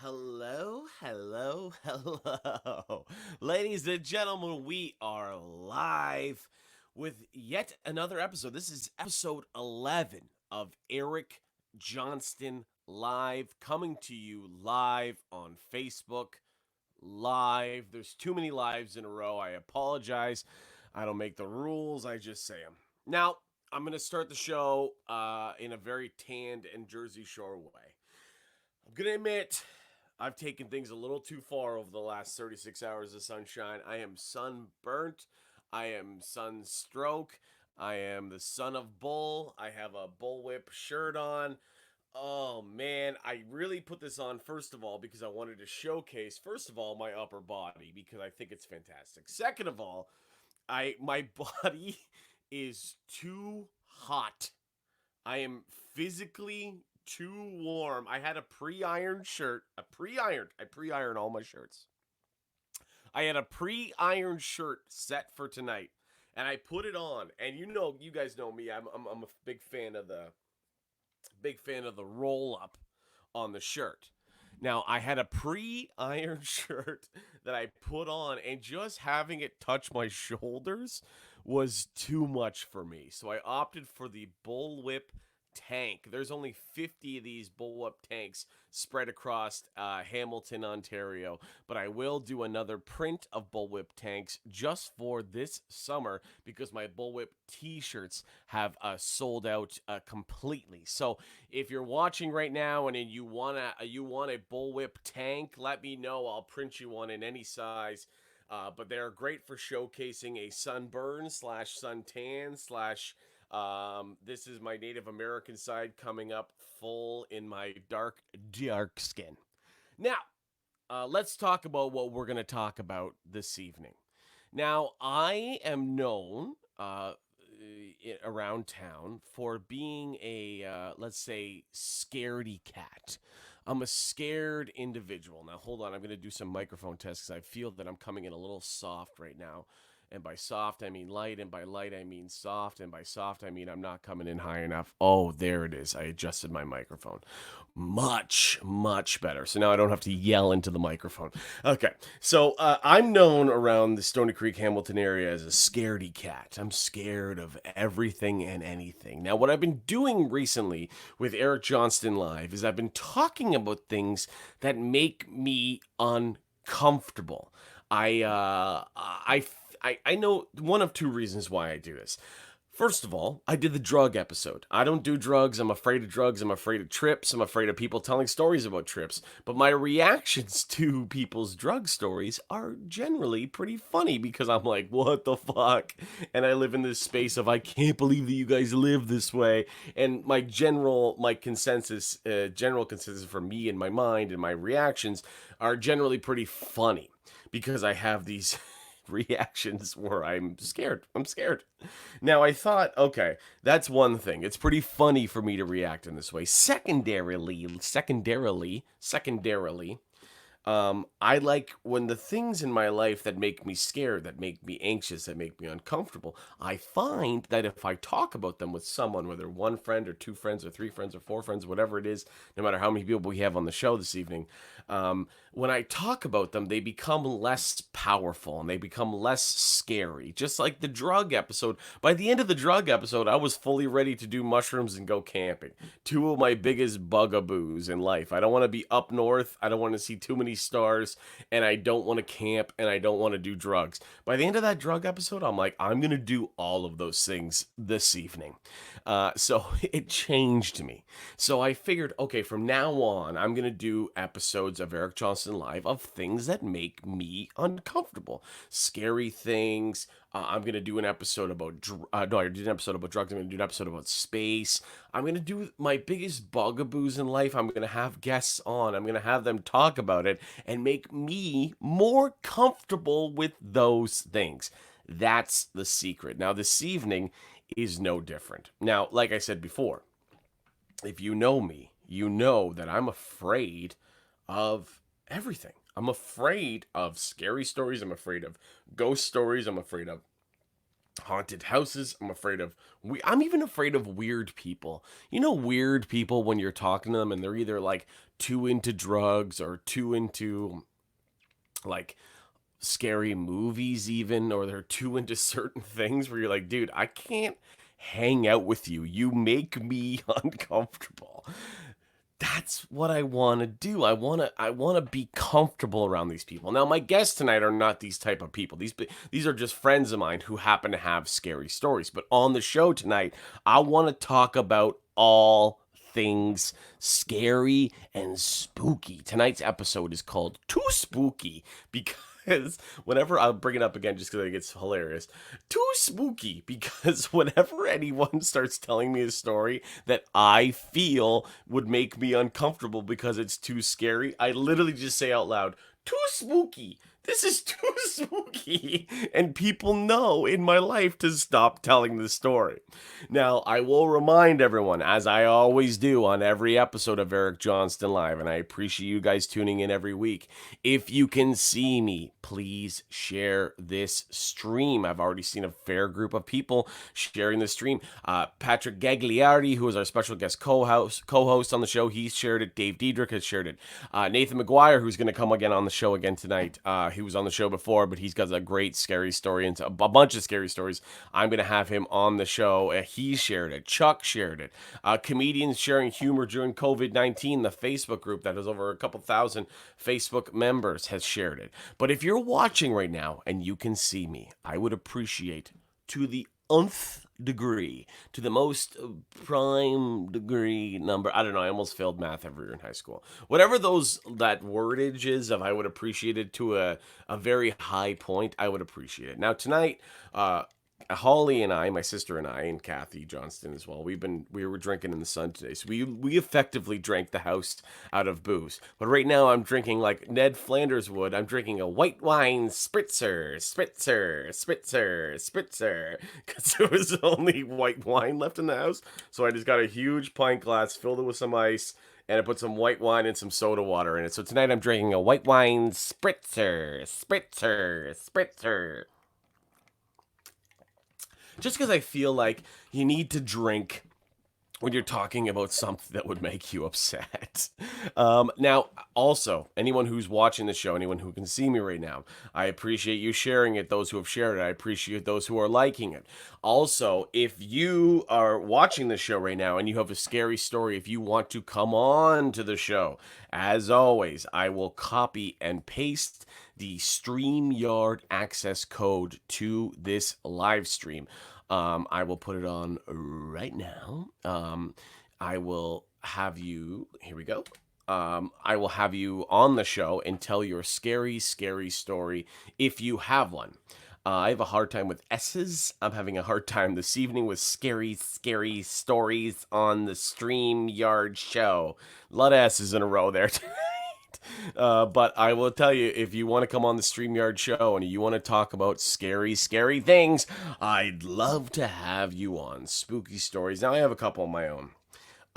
Hello. Ladies and gentlemen, we are live with yet another episode. This is episode 11 of Eric Johnston Live, coming to you live on Facebook. Live. There's too many lives in a row. I apologize. I don't make the rules, I just say them. Now, I'm going to start the show in a very tanned and Jersey Shore way. I'm going to admit I've taken things a little too far over the last 36 hours of sunshine. I am sunburnt. I am sunstroke. I am the son of bull. I have a bullwhip shirt on. Oh man, I really put this on first of all because I wanted to showcase first of all my upper body because I think it's fantastic. Second of all, I my body is too hot. I am physically too warm. I had a pre-ironed shirt, I pre-iron all my shirts. I had a pre-ironed shirt set for tonight, and I put it on. And you guys know me. I'm a big fan of the roll up on the shirt. Now, I had a pre-ironed shirt that I put on, and just having it touch my shoulders was too much for me. So I opted for the bullwhip tank. There's only 50 of these bullwhip tanks spread across Hamilton, Ontario, but I will do another print of bullwhip tanks just for this summer because my bullwhip t-shirts have sold out completely. So if you're watching right now and you want a bullwhip tank, let me know. I'll print you one in any size. But they're great for showcasing a sunburn slash suntan slash this is my Native American side coming up full in my dark skin. Now, let's talk about what we're going to talk about this evening. Now, I am known around town for being a, let's say, scaredy cat. I'm a scared individual. Now, hold on. I'm going to do some microphone tests because I feel that I'm coming in a little soft right now. And by soft, I mean light. And by light, I mean soft. And by soft, I mean I'm not coming in high enough. Oh, there it is. I adjusted my microphone. Much better. So now I don't have to yell into the microphone. Okay. So I'm known around the Stony Creek, Hamilton area as a scaredy cat. I'm scared of everything and anything. Now, what I've been doing recently with Eric Johnston Live is I've been talking about things that make me uncomfortable. I know one of two reasons why I do this. First of all, I did the drug episode. I don't do drugs. I'm afraid of drugs. I'm afraid of trips. I'm afraid of people telling stories about trips. But my reactions to people's drug stories are generally pretty funny because I'm like, what the fuck? And I live in this space of, I can't believe that you guys live this way. And general consensus for me in my mind and my reactions are generally pretty funny because I have these reactions where I'm scared. I'm scared. Now I thought, okay, that's one thing. It's pretty funny for me to react in this way. Secondarily, I like when the things in my life that make me scared, that make me anxious, that make me uncomfortable, I find that if I talk about them with someone, whether one friend or two friends or three friends or four friends, whatever it is, no matter how many people we have on the show this evening, when I talk about them, they become less powerful and they become less scary. Just like the drug episode. By the end of the drug episode, I was fully ready to do mushrooms and go camping. Two of my biggest bugaboos in life. I don't want to be up north. I don't want to see too many stars. And I don't want to camp. And I don't want to do drugs. By the end of that drug episode, I'm like, I'm going to do all of those things this evening. So it changed me. So I figured, okay, from now on, I'm going to do episodes of Eric Johnston Live of things that make me uncomfortable. Scary things. I'm going to do an episode about, no, I did an episode about drugs. I'm going to do an episode about space. I'm going to do my biggest bugaboos in life. I'm going to have guests on. I'm going to have them talk about it and make me more comfortable with those things. That's the secret. Now, this evening is no different. Now, like I said before, if you know me, you know that I'm afraid of everything. I'm afraid of scary stories. I'm afraid of ghost stories. I'm afraid of haunted houses. I'm even afraid of weird people. You know, weird people when you're talking to them and they're either like too into drugs or too into like scary movies even, or they're too into certain things where you're like, dude, I can't hang out with you. You make me uncomfortable. That's what I want to do. I want to be comfortable around these people. Now, my guests tonight are not these type of people. These are just friends of mine who happen to have scary stories. But on the show tonight, I want to talk about all things scary and spooky. Tonight's episode is called Too Spooky because whenever I'll bring it up again just because I think it's hilarious. Too spooky because whenever anyone starts telling me a story that I feel would make me uncomfortable because it's too scary, I literally just say out loud, too spooky. This is too spooky. And people know in my life to stop telling the story. Now, I will remind everyone, as I always do on every episode of Eric Johnston Live, and I appreciate you guys tuning in every week. If you can see me, please share this stream. I've already seen a fair group of people sharing the stream. Patrick Gagliardi, who is our special guest co-host on the show, he's shared it. Dave Diedrich has shared it. Nathan McGuire, who's going to come again on the show again tonight. He was on the show before, but he's got a great scary story and a bunch of scary stories. I'm going to have him on the show. He shared it. Chuck shared it. Comedians sharing humor during COVID-19. The Facebook group that has over a couple thousand Facebook members has shared it. But if you're watching right now and you can see me, I would appreciate to the nth degree, to the most prime degree number. I don't know. I almost failed math every year in high school. Whatever that wordage is of, I would appreciate it to a very high point. I would appreciate it. Now tonight, Holly and I, my sister and I, and Kathy Johnston as well. We were drinking in the sun today, so we effectively drank the house out of booze. But right now, I'm drinking like Ned Flanders would. I'm drinking a white wine spritzer, because there was only white wine left in the house. So I just got a huge pint glass, filled it with some ice, and I put some white wine and some soda water in it. So tonight I'm drinking a white wine spritzer. Just because I feel like you need to drink when you're talking about something that would make you upset. Now, also, anyone who's watching the show, anyone who can see me right now, I appreciate you sharing it. Those who have shared it, I appreciate those who are liking it. Also, if you are watching the show right now and you have a scary story, if you want to come on to the show, as always, I will copy and paste the StreamYard access code to this live stream. I will put it on right now. I will have you, here we go. I will have you on the show and tell your scary, scary story if you have one. I have a hard time with S's. I'm having a hard time this evening with scary, scary stories on the StreamYard show. A lot of S's in a row there. But I will tell you, if you want to come on the StreamYard show and you want to talk about scary, scary things, I'd love to have you on. Spooky stories. Now I have a couple of my own.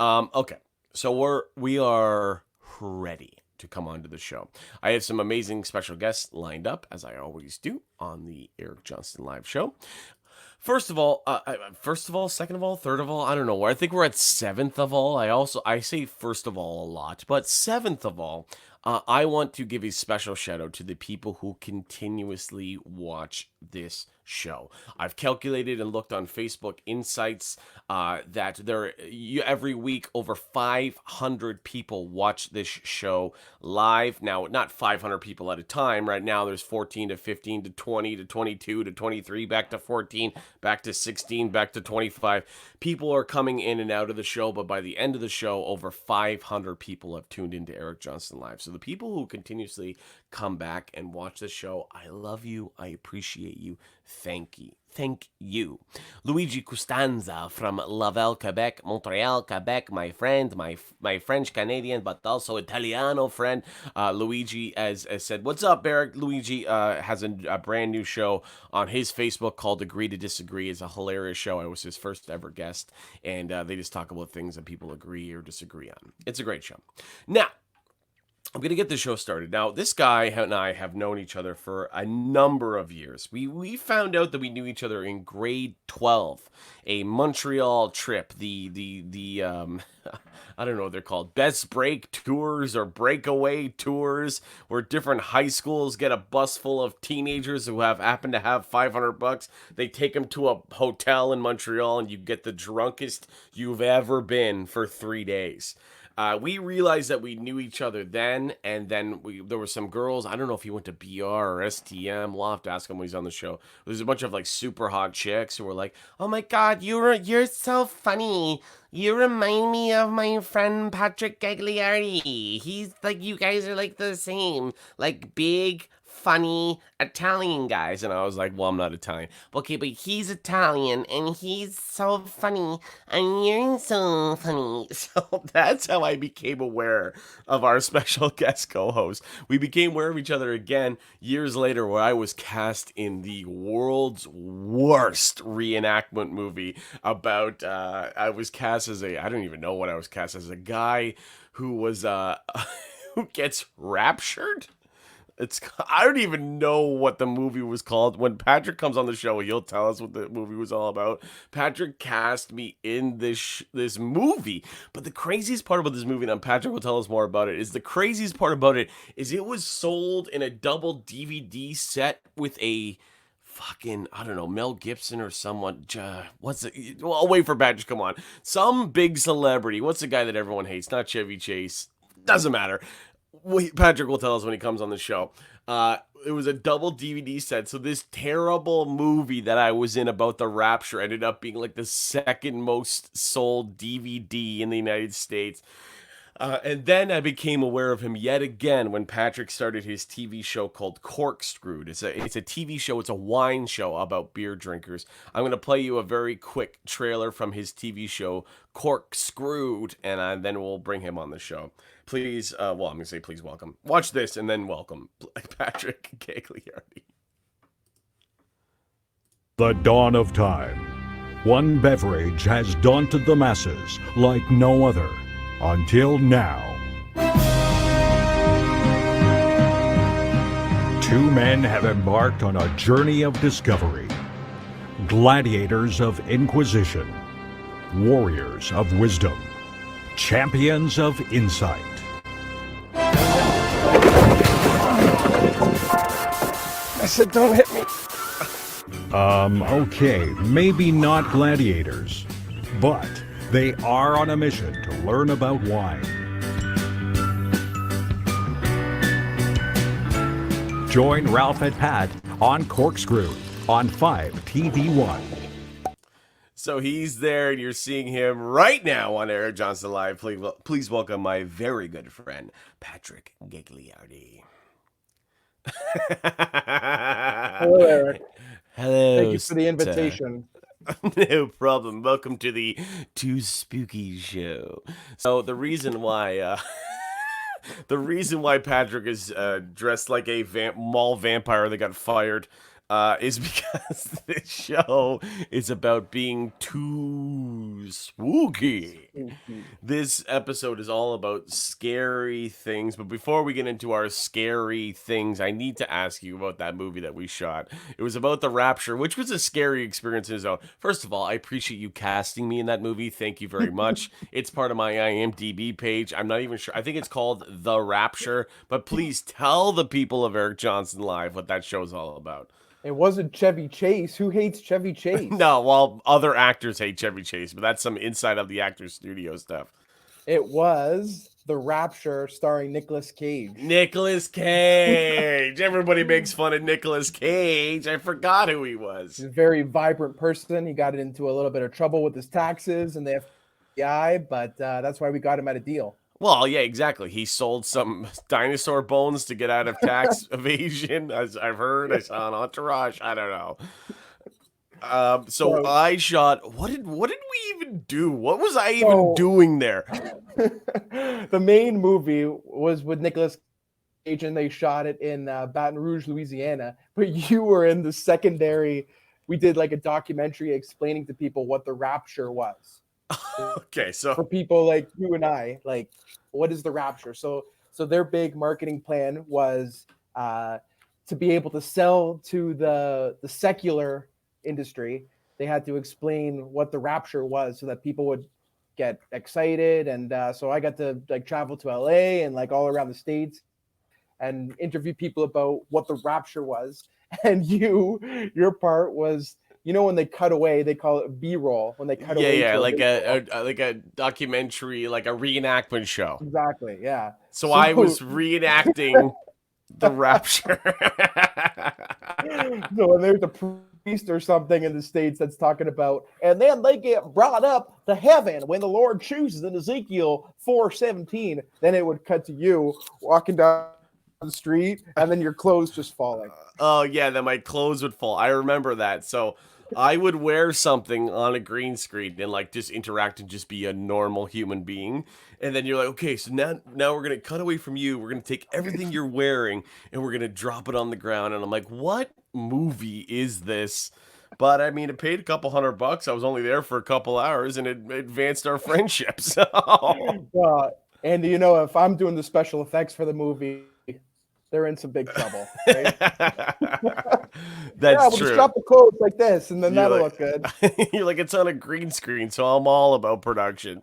Okay, so we are ready to come onto the show. I have some amazing special guests lined up, as I always do on the Eric Johnston Live show. First of all, second of all, third of all, I don't know. I think we're at seventh of all. I say first of all a lot, but seventh of all, I want to give a special shout out to the people who continuously watch this show. I've calculated and looked on Facebook Insights that every week over 500 people watch this show live. Now, not 500 people at a time. Right now, there's 14 to 15 to 20 to 22 to 23, back to 14, back to 16, back to 25. People are coming in and out of the show, but by the end of the show, over 500 people have tuned into Eric Johnston Live. So the people who continuously come back and watch the show, I love you. I appreciate you. Thank you. Thank you. Luigi Costanza from Laval, Quebec, Montreal, Quebec, my friend, my French-Canadian, but also Italiano friend. Luigi has said, what's up, Eric? Luigi has a brand new show on his Facebook called Agree to Disagree. It's a hilarious show. I was his first ever guest, and they just talk about things that people agree or disagree on. It's a great show. Now, I'm gonna get the show started. Now, this guy and I have known each other for a number of years. We found out that we knew each other in grade 12, a Montreal trip. The I don't know what they're called, best break tours or breakaway tours, where different high schools get a bus full of teenagers who happen to have $500. They take them to a hotel in Montreal, and you get the drunkest you've ever been for 3 days. We realized that we knew each other then, and then there were some girls. I don't know if he went to BR or STM. We'll have to ask him when he's on the show. There's a bunch of like super hot chicks who were like, "Oh my god, you're so funny. You remind me of my friend Patrick Gagliardi. He's like, you guys are like the same, like big." Funny Italian guys, and I was like, well, I'm not Italian. Okay, but he's Italian and he's so funny and you're so funny. So that's how I became aware of our special guest co-host. We became aware of each other again years later, where I was cast in the world's worst reenactment movie about I was cast as I don't even know what I was cast as, a guy who was who gets raptured. I don't even know what the movie was called. When Patrick comes on the show, he'll tell us what the movie was all about. Patrick cast me in this movie. But the craziest part about this movie, and Patrick will tell us more about it, is the craziest part about it is it was sold in a double DVD set with a fucking, I don't know, Mel Gibson or someone. What's it? Well, I'll wait for Patrick to come on. Some big celebrity. What's the guy that everyone hates? Not Chevy Chase. Doesn't matter. Patrick will tell us when he comes on the show. It was a double DVD set, so this terrible movie that I was in about the rapture ended up being like the second most sold DVD in the United States. And then I became aware of him yet again when Patrick started his TV show called Corkscrewed. It's a TV show. It's a wine show about beer drinkers. I'm going to play you a very quick trailer from his TV show Corkscrewed, and then we'll bring him on the show. Please, I'm going to say please welcome. Watch this and then welcome Patrick Gagliardi. The dawn of time. One beverage has daunted the masses like no other. Until now. Two men have embarked on a journey of discovery. Gladiators of inquisition. Warriors of wisdom. Champions of insight. I said don't hit me. Okay, maybe not gladiators, but they are on a mission to learn about wine. Join Ralph and Pat on Corkscrew on 5TV1. So he's there, and you're seeing him right now on Eric Johnston Live. Please welcome my very good friend, Patrick Gagliardi. Hello, Eric. Hello. Thank you for the invitation. No problem. Welcome to the Too Spooky Show. So the reason why Patrick is dressed like a mall vampire that got fired is because this show is about being too spooky. This episode is all about scary things. But before we get into our scary things, I need to ask you about that movie that we shot. It was about the rapture, which was a scary experience in its own. First of all, I appreciate you casting me in that movie. Thank you very much. It's part of my IMDb page. I'm not even sure. I think it's called The Rapture. But please tell the people of Eric Johnston Live what that show is all about. It wasn't Chevy Chase. Who hates Chevy Chase? No, well, other actors hate Chevy Chase, but that's some inside of the actor's studio stuff. It was The Rapture starring Nicolas Cage. Nicolas Cage. Everybody makes fun of Nicolas Cage. I forgot who he was. He's a very vibrant person. He got into a little bit of trouble with his taxes and the FBI, but that's why we got him at a deal. Well, yeah, exactly. He sold some dinosaur bones to get out of tax evasion, as I've heard. I saw an Entourage. I don't know. So I shot. What did we even do? What was I even doing there? The main movie was with Nicolas Cage, and they shot it in Baton Rouge, Louisiana. But you were in the secondary. We did like a documentary explaining to people what the rapture was. Okay, so for people like you and I, like, what is the rapture? So So their big marketing plan was to be able to sell to the secular industry. They had to explain what the rapture was so that people would get excited. And so I got to like travel to LA and like all around the States and interview people about what the rapture was. And your part was, when they cut away, they call it B-roll. When they cut away, Yeah, to like a like a documentary, like a reenactment show. exactly, yeah. So I was reenacting the rapture. So when there's a priest or something in the States that's talking about, and then they get brought up to heaven when the Lord chooses in Ezekiel 4:17, then it would cut to you walking down the street and then your clothes just falling. Oh yeah, then my clothes would fall. I remember that. So I would wear something on a green screen and like just interact and just be a normal human being. And then you're like, okay, so now we're gonna cut away from you. We're gonna take everything you're wearing and we're gonna drop it on the ground. And I'm like, what movie is this? But I mean, it paid a couple $100. I was only there for a couple hours, and it advanced our friendship. So And if I'm doing the special effects for the movie, they're in some big trouble. Right? That's we'll true. just drop the clothes like this, and then You're that'll like- look good. You're like, it's on a green screen, so I'm all about production.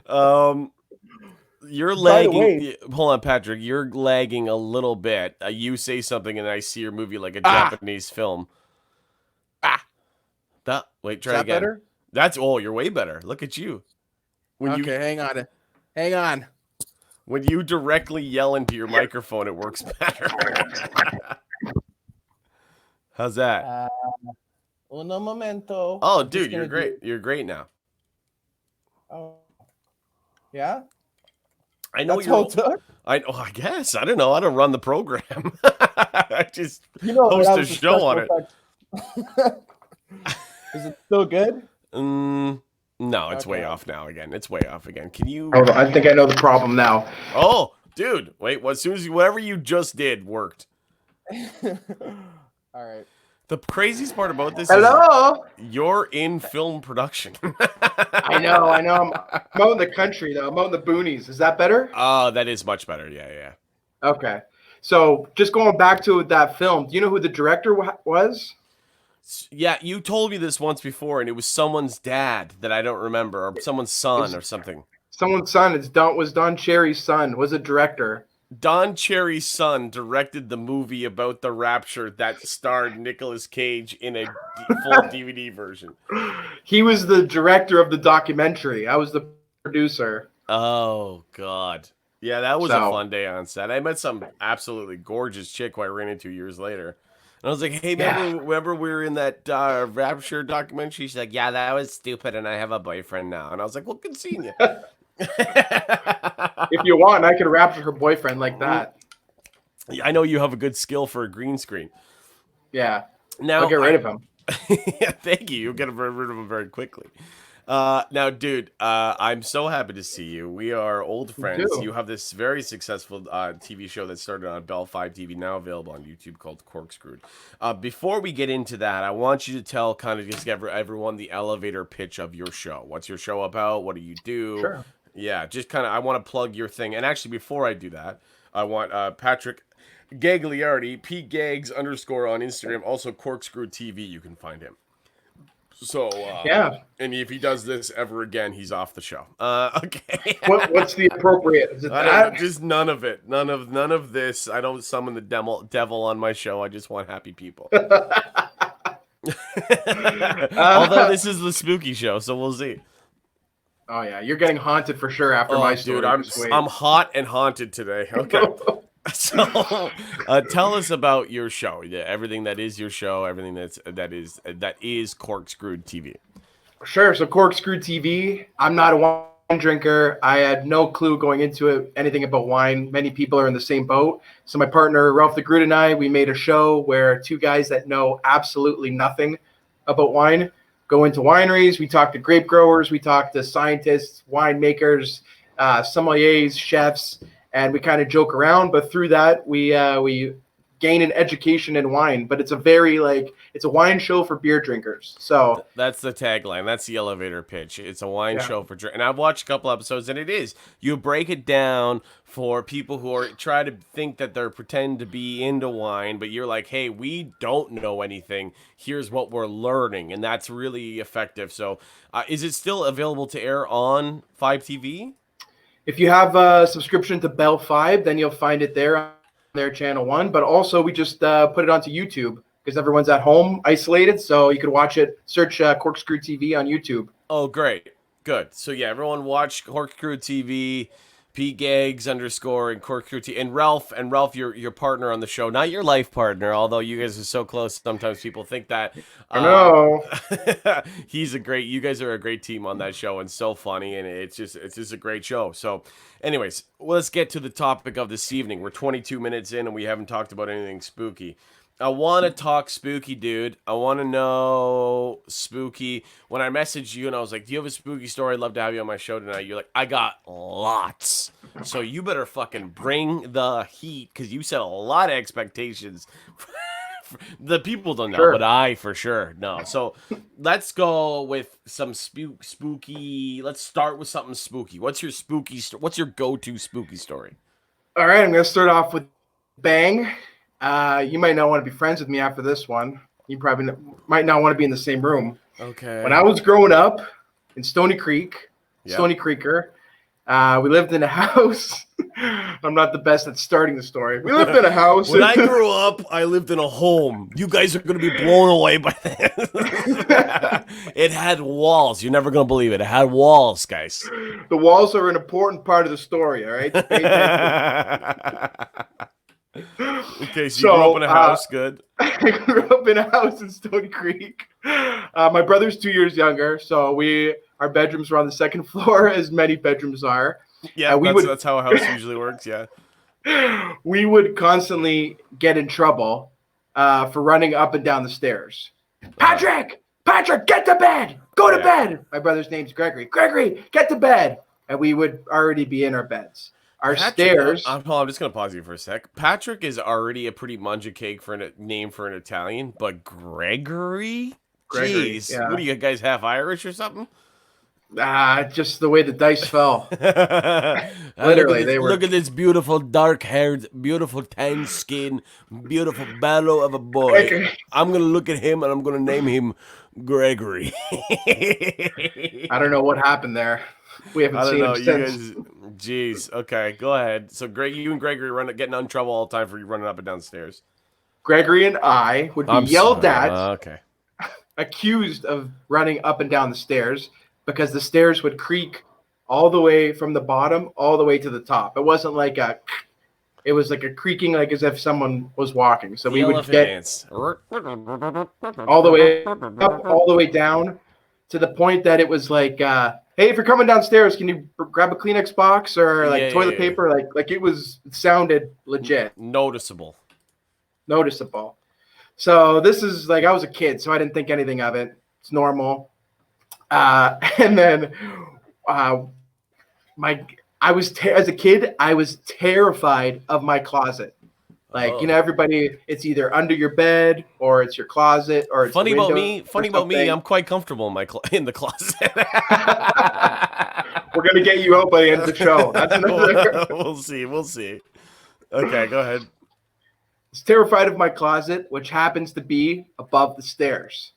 You're By the lagging. way- Hold on, Patrick. You're lagging a little bit. You say something, and I see your movie like a Ah. Japanese film. Wait, try Is that again. better? That's you're way better. Look at you. Okay, hang on. When you directly yell into your microphone, it works better. How's that? Uno momento. Oh, I'm just dude, you're gonna great. You're great now. Oh, yeah. I know That's all you're. it took? I guess. I don't know. I don't run the program. I just host that a was the show on it. special effects. Is it still good? No, it's way Okay. off now again. It's way off again. Can you? Hold on, I think I know the problem now. Oh, dude. Wait. As soon as whatever you just did worked. All right. The craziest part about this Hello. is you're in film production. I know. I'm out in the country though. I'm out in the boonies. Is that better? Oh, that is much better. Yeah. Okay. So just going back to that film, do you know who the director was? Yeah, you told me this once before, and it was someone's dad that I don't remember, or someone's son or something. Someone's son. Was Don Cherry's son was a director. Don Cherry's son directed the movie about the rapture that starred Nicolas Cage in a full DVD version. He was the director of the documentary. I was the producer. Oh, God. Yeah, that was a So- fun day on set. I met some absolutely gorgeous chick who I ran into years later. And I was like, hey, Yeah. remember we were in that rapture documentary? She's like, yeah, that was stupid, and I have a boyfriend now. And I was like, well, good seeing you. If you want, I could rapture her boyfriend like that. I know you have a good skill for a green screen. Yeah. Now I'll get rid of him. Yeah, thank you. You'll get rid of him very quickly. Now, dude, I'm so happy to see you. We are old friends. too. You have this very successful TV show that started on Bell 5 TV, now available on YouTube, called Corkscrewed. Before we get into that, I want you to tell kind of just everyone the elevator pitch of your show. What's your show about? What do you do? Sure. Yeah, just kind of, I want to plug your thing. And actually, before I do that, I want Patrick Gagliardi, PGags_ on Instagram, also Corkscrewed TV, you can find him. So, Yeah. and if he does this ever again, he's off the show. Okay. What's the appropriate? Is it I that? don't, just none of it. None of this. I don't summon the devil on my show. I just want happy people. Although this is the spooky show, so we'll see. Oh yeah, you're getting haunted for sure after my story. Dude, Just wait. I'm hot and haunted today. Okay. So, tell us about your show. Yeah, everything that is your show, everything that is Corkscrewed TV. Sure. So Corkscrew TV. I'm not a wine drinker. I had no clue going into it anything about wine. Many people are in the same boat. So my partner Ralph the Groot and I, we made a show where two guys that know absolutely nothing about wine go into wineries. We talk to grape growers. We talk to scientists, winemakers, sommeliers, chefs, and we kind of joke around. But through that, we gain an education in wine, but it's a very it's a wine show for beer drinkers. So That's the tagline. That's the elevator pitch. It's a wine yeah. show for drink. And I've watched a couple episodes, and it is. You break it down for people who are try to think that they're pretend to be into wine, but you're like, hey, we don't know anything. Here's what we're learning, and that's really effective. So, is it still available to air on 5TV? If you have a subscription to Bell 5, then you'll find it there on their channel 1. But also, we just put it onto YouTube because everyone's at home isolated. So you could watch it, search Corkscrew TV on YouTube. Oh, great. Good. So, yeah, everyone watch Corkscrew TV, PGags _ and Corkscrew TV. And Ralph, your partner on the show. Not your life partner, although you guys are so close. Sometimes people think that. I know. You guys are a great team on that show and so funny. And it's just a great show. So, anyways, let's get to the topic of this evening. We're 22 minutes in and we haven't talked about anything spooky. I want to talk spooky, dude. I want to know spooky. When I messaged you and I was like, do you have a spooky story? I'd love to have you on my show tonight. You're like, I got lots. So you better fucking bring the heat because you set a lot of expectations. The people don't know, Sure. but I for sure know. So let's go with some spooky. Let's start with something spooky. What's your spooky? What's your go-to spooky story? All right, I'm going to start off with bang. You might not want to be friends with me after this one. You probably might not want to be in the same room. Okay. When I was growing up in Stony Creek, Yep. Stony Creeker, we lived in a house. I'm not the best at starting the story. We lived in a house. When I grew up, I lived in a home. You guys are going to be blown away by that. It had walls. You're never going to believe it. It had walls, guys. The walls are an important part of the story, all right? Pay attention. Okay, so you grew up in a house. Good. I grew up in a house in Stony Creek. My brother's 2 years younger, so our bedrooms were on the second floor, as many bedrooms are. Yeah, that's how a house usually works, yeah. We would constantly get in trouble for running up and down the stairs. Patrick, get to bed! Go to bed! My brother's name's Gregory. Gregory, get to bed! And we would already be in our beds. Our stairs. I'm just going to pause you for a sec. Patrick is already a pretty munja cake for a name for an Italian, but Gregory? Jeez. Yeah. What are you guys, half Irish or something? Just the way the dice fell. Literally, they were. Look at this beautiful dark-haired, beautiful tan skin, beautiful bellow of a boy. Gregory. I'm going to look at him and I'm going to name him Gregory. I don't know what happened there. We haven't seen him since. Jeez. Okay, go ahead. So, you and Gregory getting in trouble all the time for you running up and down stairs. Gregory and I would be yelled at, Okay. accused of running up and down the stairs because the stairs would creak all the way from the bottom all the way to the top. It wasn't like it was like a creaking, like as if someone was walking. So we would get dance. all the way up, all the way down to the point that it was like, hey, if you're coming downstairs, can you grab a Kleenex box or toilet paper? Like it sounded legit. Noticeable. So this is I was a kid, so I didn't think anything of it. It's normal. And then as a kid, I was terrified of my closet. Everybody, it's either under your bed or it's your closet or it's Funny about me, I'm quite comfortable in the closet. We're gonna get you out by the end of the show. That's another. We'll see. Okay, go ahead. I was terrified of my closet, which happens to be above the stairs.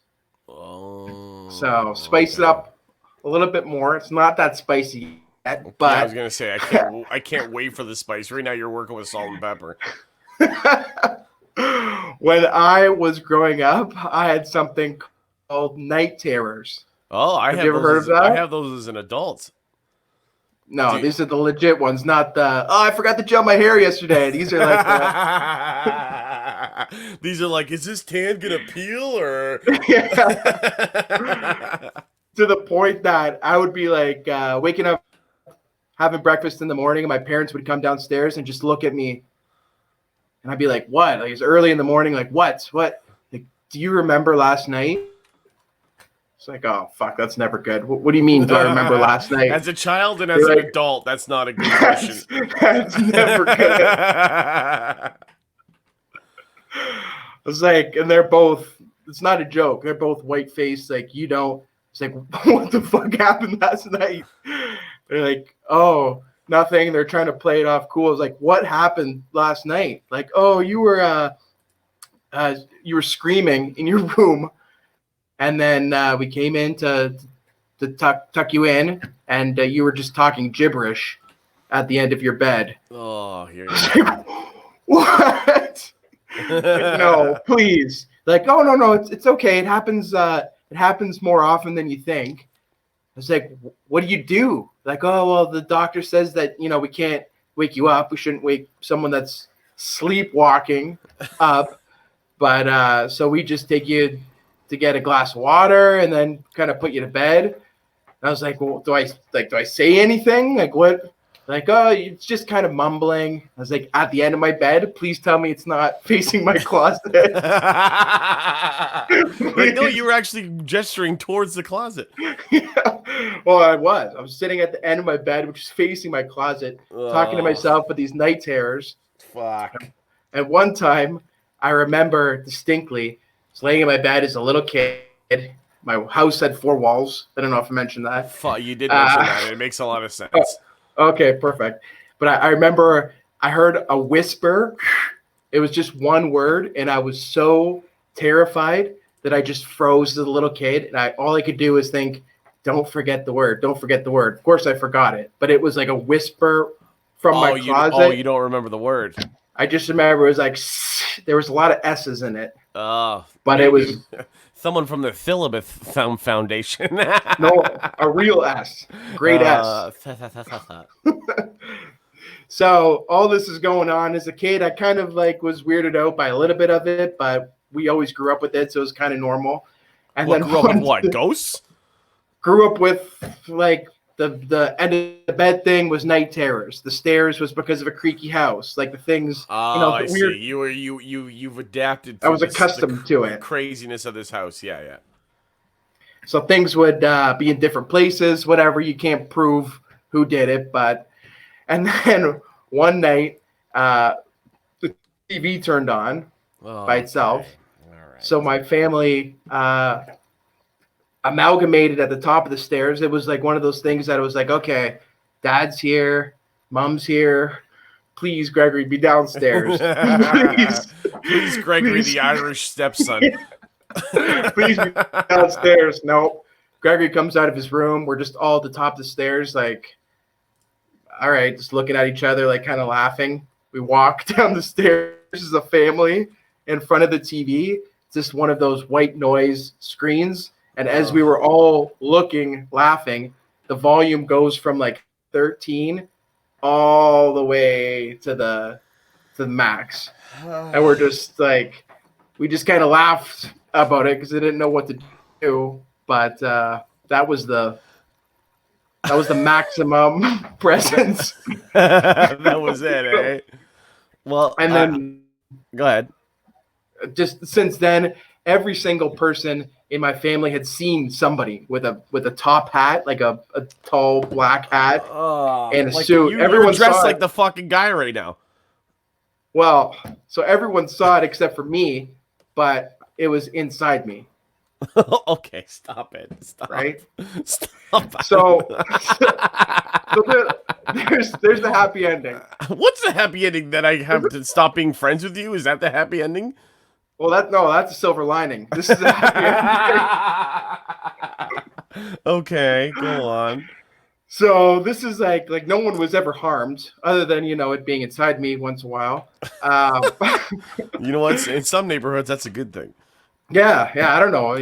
Oh. So spice it up a little bit more. It's not that spicy yet, but I was gonna say I can't wait for the spice. Right now you're working with salt and pepper. When I was growing up, I had something called night terrors. Oh, have you ever heard of that? I have those as an adult. No, these are the legit ones, not the, I forgot to gel my hair yesterday. These are like these are like, is this tan gonna peel or? To the point that I would be waking up, having breakfast in the morning, and my parents would come downstairs and just look at me. And I'd be like, what? It's early in the morning. What? Do you remember last night? It's like, oh, fuck, that's never good. What do you mean, do I remember last night? As a child and as an adult, that's not a good question. That's never good. was like, and they're both, it's not a joke. They're both white faced. Like, you don't, it's like, what the fuck happened last night? They're like, oh, nothing. They're trying to play it off cool. I was like, what happened last night? Like, oh, you were screaming in your room. And then we came in to tuck you in, and you were just talking gibberish at the end of your bed. Oh, here What? No, please. Like, oh no, it's okay. It happens. It happens more often than you think. I was like, what do you do? Like, oh well, the doctor says that we can't wake you up. We shouldn't wake someone that's sleepwalking up. But so we just take you to get a glass of water and then kind of put you to bed. And I was like, well, do I say anything? Like what? Like, oh, it's just kind of mumbling. I was like, at the end of my bed, please tell me it's not facing my closet. Like, no, you were actually gesturing towards the closet. Yeah. Well, I was sitting at the end of my bed, which is facing my closet, talking to myself with these night terrors. Fuck. And one time, I remember distinctly, I was laying in my bed as a little kid. My house had 4 walls. I don't know if I mentioned that. Fuck, you did mention that. It makes a lot of sense. Okay, perfect. But I remember I heard a whisper. It was just one word, and I was so terrified that I just froze as a little kid. And all I could do was think, don't forget the word. Don't forget the word. Of course, I forgot it. But it was like a whisper from my closet. You don't remember the word. I just remember it was like, there was a lot of S's in it. But it was someone from the Thilibeth Foundation. No, a real S. Great S. So all this is going on. As a kid, I kind of was weirded out by a little bit of it, but we always grew up with it, so it was kind of normal. And then grew up with what? Ghosts? Grew up with the end of the bed thing was night terrors. The stairs was because of a creaky house. Like the things, I weird. See. You've adapted. I was accustomed to it. Craziness of this house. Yeah. So things would be in different places. Whatever. You can't prove who did it, and then one night, the TV turned on by itself. Okay. All right. So my family amalgamated at the top of the stairs. It was like one of those things that it was like, okay, Dad's here, Mom's here. Please, Gregory, be downstairs. Please, Gregory, the Irish stepson. Please be downstairs. No. Gregory comes out of his room. We're just all at the top of the stairs, like, all right, just looking at each other, like kind of laughing. We walk down the stairs as a family in front of the TV. It's just one of those white noise screens. And as we were all looking, laughing, the volume goes from like 13 all the way to the max. And we're just like, we just kind of laughed about it because I didn't know what to do. But that was the maximum presence. That was it, eh? Well, and then go ahead. Just since then, every single person in my family had seen somebody with a top hat, like a tall black hat and a suit. Everyone dressed like the fucking guy right now. Well, so everyone saw it except for me, but it was inside me. Okay, stop it. Stop. Right? Stop. So there's the happy ending. What's the happy ending? That I have to stop being friends with you? Is that the happy ending? Well, that's a silver lining. This is a happy ending. Okay, go on. So this is like no one was ever harmed, other than it being inside me once in a while. You know what? In some neighborhoods, that's a good thing. Yeah. I don't know.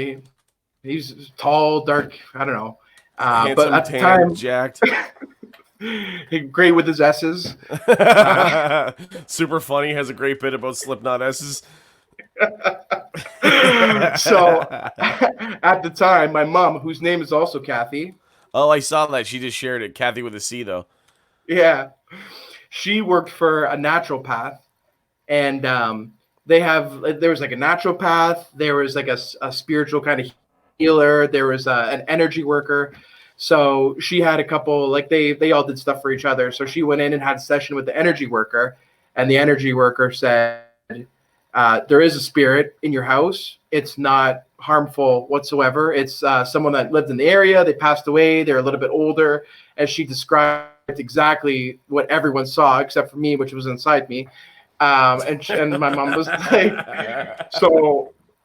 He's tall, dark. I don't know. Handsome, but at the time, jacked. Great with his S's. Super funny. Has a great bit about Slipknot S's. So at the time, my mom, whose name is also Kathy. Oh, I saw that. She just shared it. Kathy with a C, though. Yeah. She worked for a naturopath, and there was like a naturopath, there was like a spiritual kind of healer, there was an energy worker. So she had a couple, like they all did stuff for each other. So she went in and had a session with the energy worker, and the energy worker said, there is a spirit in your house. It's not harmful whatsoever. It's someone that lived in the area. They passed away. They're a little bit older. And she described exactly what everyone saw, except for me, which was inside me. And my mom was like,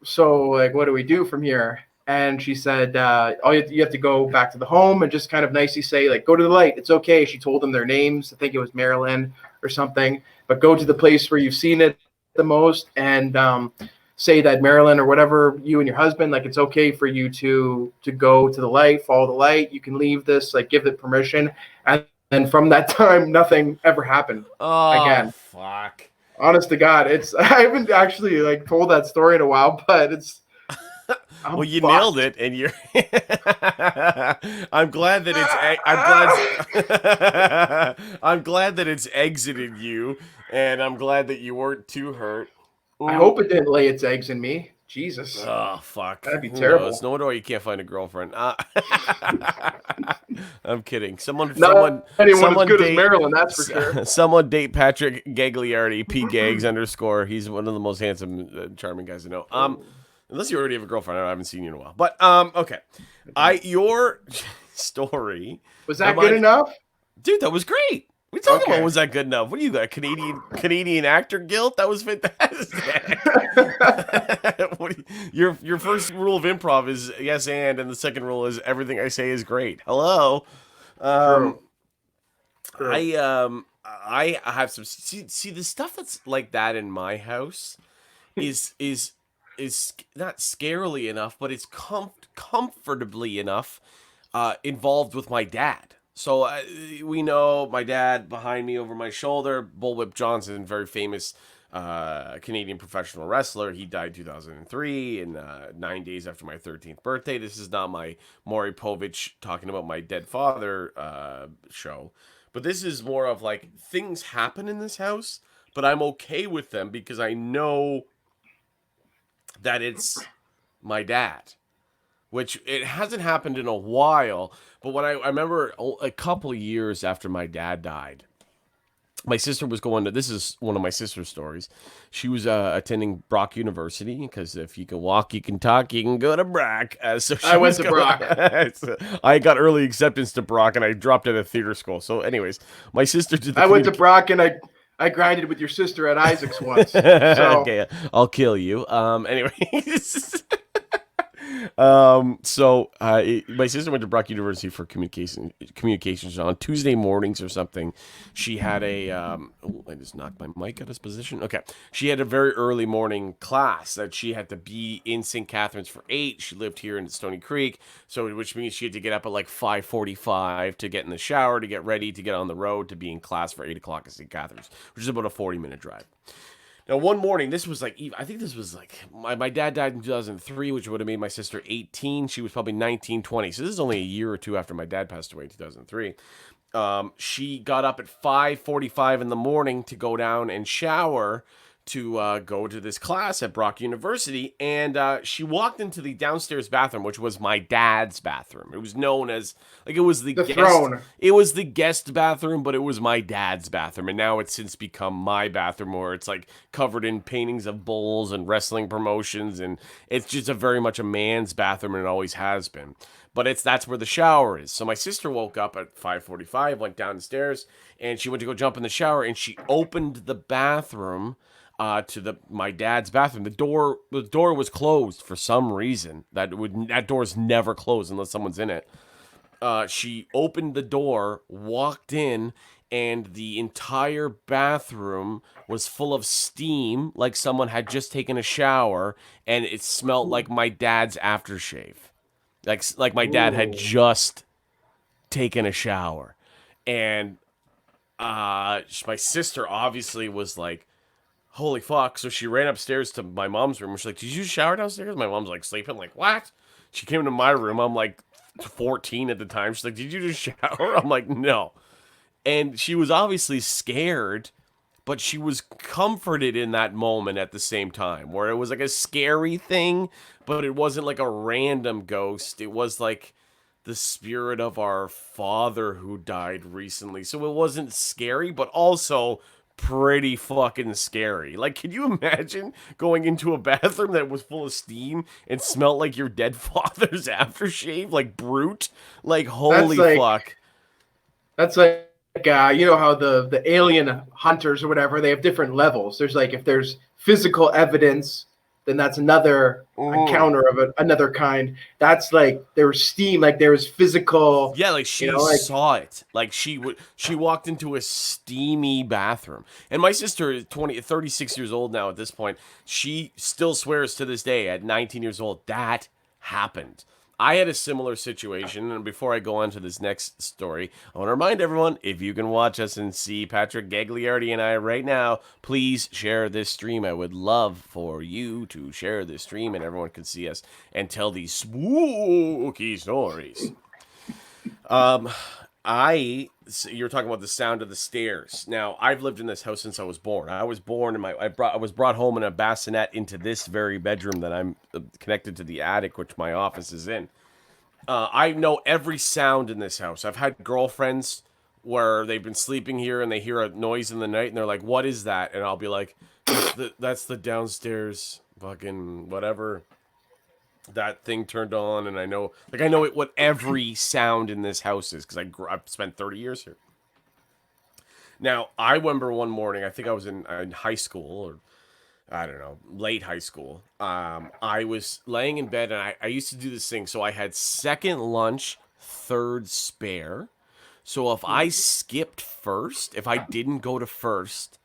so like, what do we do from here? And she said, oh, you have to go back to the home and just kind of nicely say, like, go to the light. It's okay. She told them their names. I think it was Marilyn or something. But go to the place where you've seen it the most and say that Marilyn or whatever, you and your husband, like, it's okay for you to go to the light, follow the light. You can leave this, like, give it permission. And then from that time, nothing ever happened again. Fuck. Honest to God, I haven't actually like told that story in a while, but it's. Well, you nailed it, and you're. I'm glad that I'm glad that it's exited you, and I'm glad that you weren't too hurt. I hope it didn't lay its eggs in me. Jesus. Oh, fuck. That'd be terrible. No wonder why you can't find a girlfriend. I'm kidding. Someone as good date, as Marilyn, that's for sure. Someone date Patrick Gagliardi, P-Gags _. He's one of the most handsome, charming guys I know. Unless you already have a girlfriend. I haven't seen you in a while. But, okay. Your story. Was that good enough? Dude, that was great. What are you talking about? Was that good enough? What do you got? Canadian Actor Guild? That was fantastic. Your first rule of improv is yes and the second rule is everything I say is great. Hello. True. I have some see the stuff that's like that in my house is not scarily enough, but it's comfortably enough involved with my dad. So we know my dad behind me over my shoulder, Bullwhip Johnston, very famous Canadian professional wrestler. He died 2003 and 9 days after my 13th birthday. This is not my Maury Povich talking about my dead father show. But this is more of like things happen in this house, but I'm okay with them because I know that it's my dad. Which it hasn't happened in a while, but when I remember a couple of years after my dad died, my sister was going to, this is one of my sister's stories. She was attending Brock University because if you can walk, you can talk, you can go to Brock. So I went to Brock. I got early acceptance to Brock and I dropped out of theater school. So anyways, my sister did I went to Brock and I grinded with your sister at Isaac's once. So. Okay, I'll kill you. Anyways. My sister went to Brock University for communications on Tuesday mornings or something. She had I just knocked my mic out of position. Okay. She had a very early morning class that she had to be in St. Catharines for 8. She lived here in Stony Creek. So, which means she had to get up at like 5:45 to get in the shower, to get ready, to get on the road, to be in class for 8 o'clock at St. Catharines, which is about a 40-minute drive. Now, one morning, this was like, I think this was like, my dad died in 2003, which would have made my sister 18. She was probably 19, 20. So this is only a year or two after my dad passed away in 2003. She got up at 5:45 in the morning to go down and shower to go to this class at Brock University. And she walked into the downstairs bathroom, which was my dad's bathroom. It was known as, like, it was the guest throne. It was the guest bathroom, but it was my dad's bathroom. And now it's since become my bathroom, where it's like covered in paintings of bulls and wrestling promotions. And it's just very much a man's bathroom, and it always has been. But that's where the shower is. So my sister woke up at 5:45, went downstairs, and she went to go jump in the shower, and she opened the bathroom to my dad's bathroom. The door was closed for some reason. That door's never closed unless someone's in it. She opened the door, walked in, and the entire bathroom was full of steam, like someone had just taken a shower, and it smelled like my dad's aftershave. Like my dad had just taken a shower. And my sister obviously was like, holy fuck. So she ran upstairs to my mom's room. She's like, did you shower downstairs? My mom's like, sleeping. Like, what? She came into my room. I'm like 14 at the time. She's like, did you just shower? I'm like, no. And she was obviously scared, but she was comforted in that moment at the same time, where it was like a scary thing, but it wasn't like a random ghost. It was like the spirit of our father who died recently. So it wasn't scary, but also pretty fucking scary. Like, can you imagine going into a bathroom that was full of steam and smelled like your dead father's aftershave? Like, brute? Like, That's holy like fuck. that's like you know how the alien hunters or whatever, they have different levels. There's like, if there's physical evidence, then that's another Mhm. encounter of another kind. That's like there was steam, like there was physical, Yeah, like you she know, like saw it. Like she walked into a steamy bathroom. And my sister is 36 years old now at this point. She still swears to this day at 19 years old that happened. I had a similar situation, and before I go on to this next story, I want to remind everyone, if you can watch us and see Patrick Gagliardi and I right now, please share this stream. I would love for you to share this stream and everyone can see us and tell these spooky stories. Um, you were talking about the sound of the stairs. Now, I've lived in this house since I was born. I was born in I was brought home in a bassinet into this very bedroom that I'm connected to the attic, which my office is in. I know every sound in this house. I've had girlfriends where they've been sleeping here and they hear a noise in the night and they're like, "What is that?" And I'll be like, that's the downstairs fucking whatever that thing turned on." And I know it, what every sound in this house is because I've spent 30 years here. Now, I remember one morning, I think I was in high school, or I don't know, late high school. I was laying in bed and I used to do this thing. So I had second lunch, third spare. So if I skipped first, if I didn't go to first,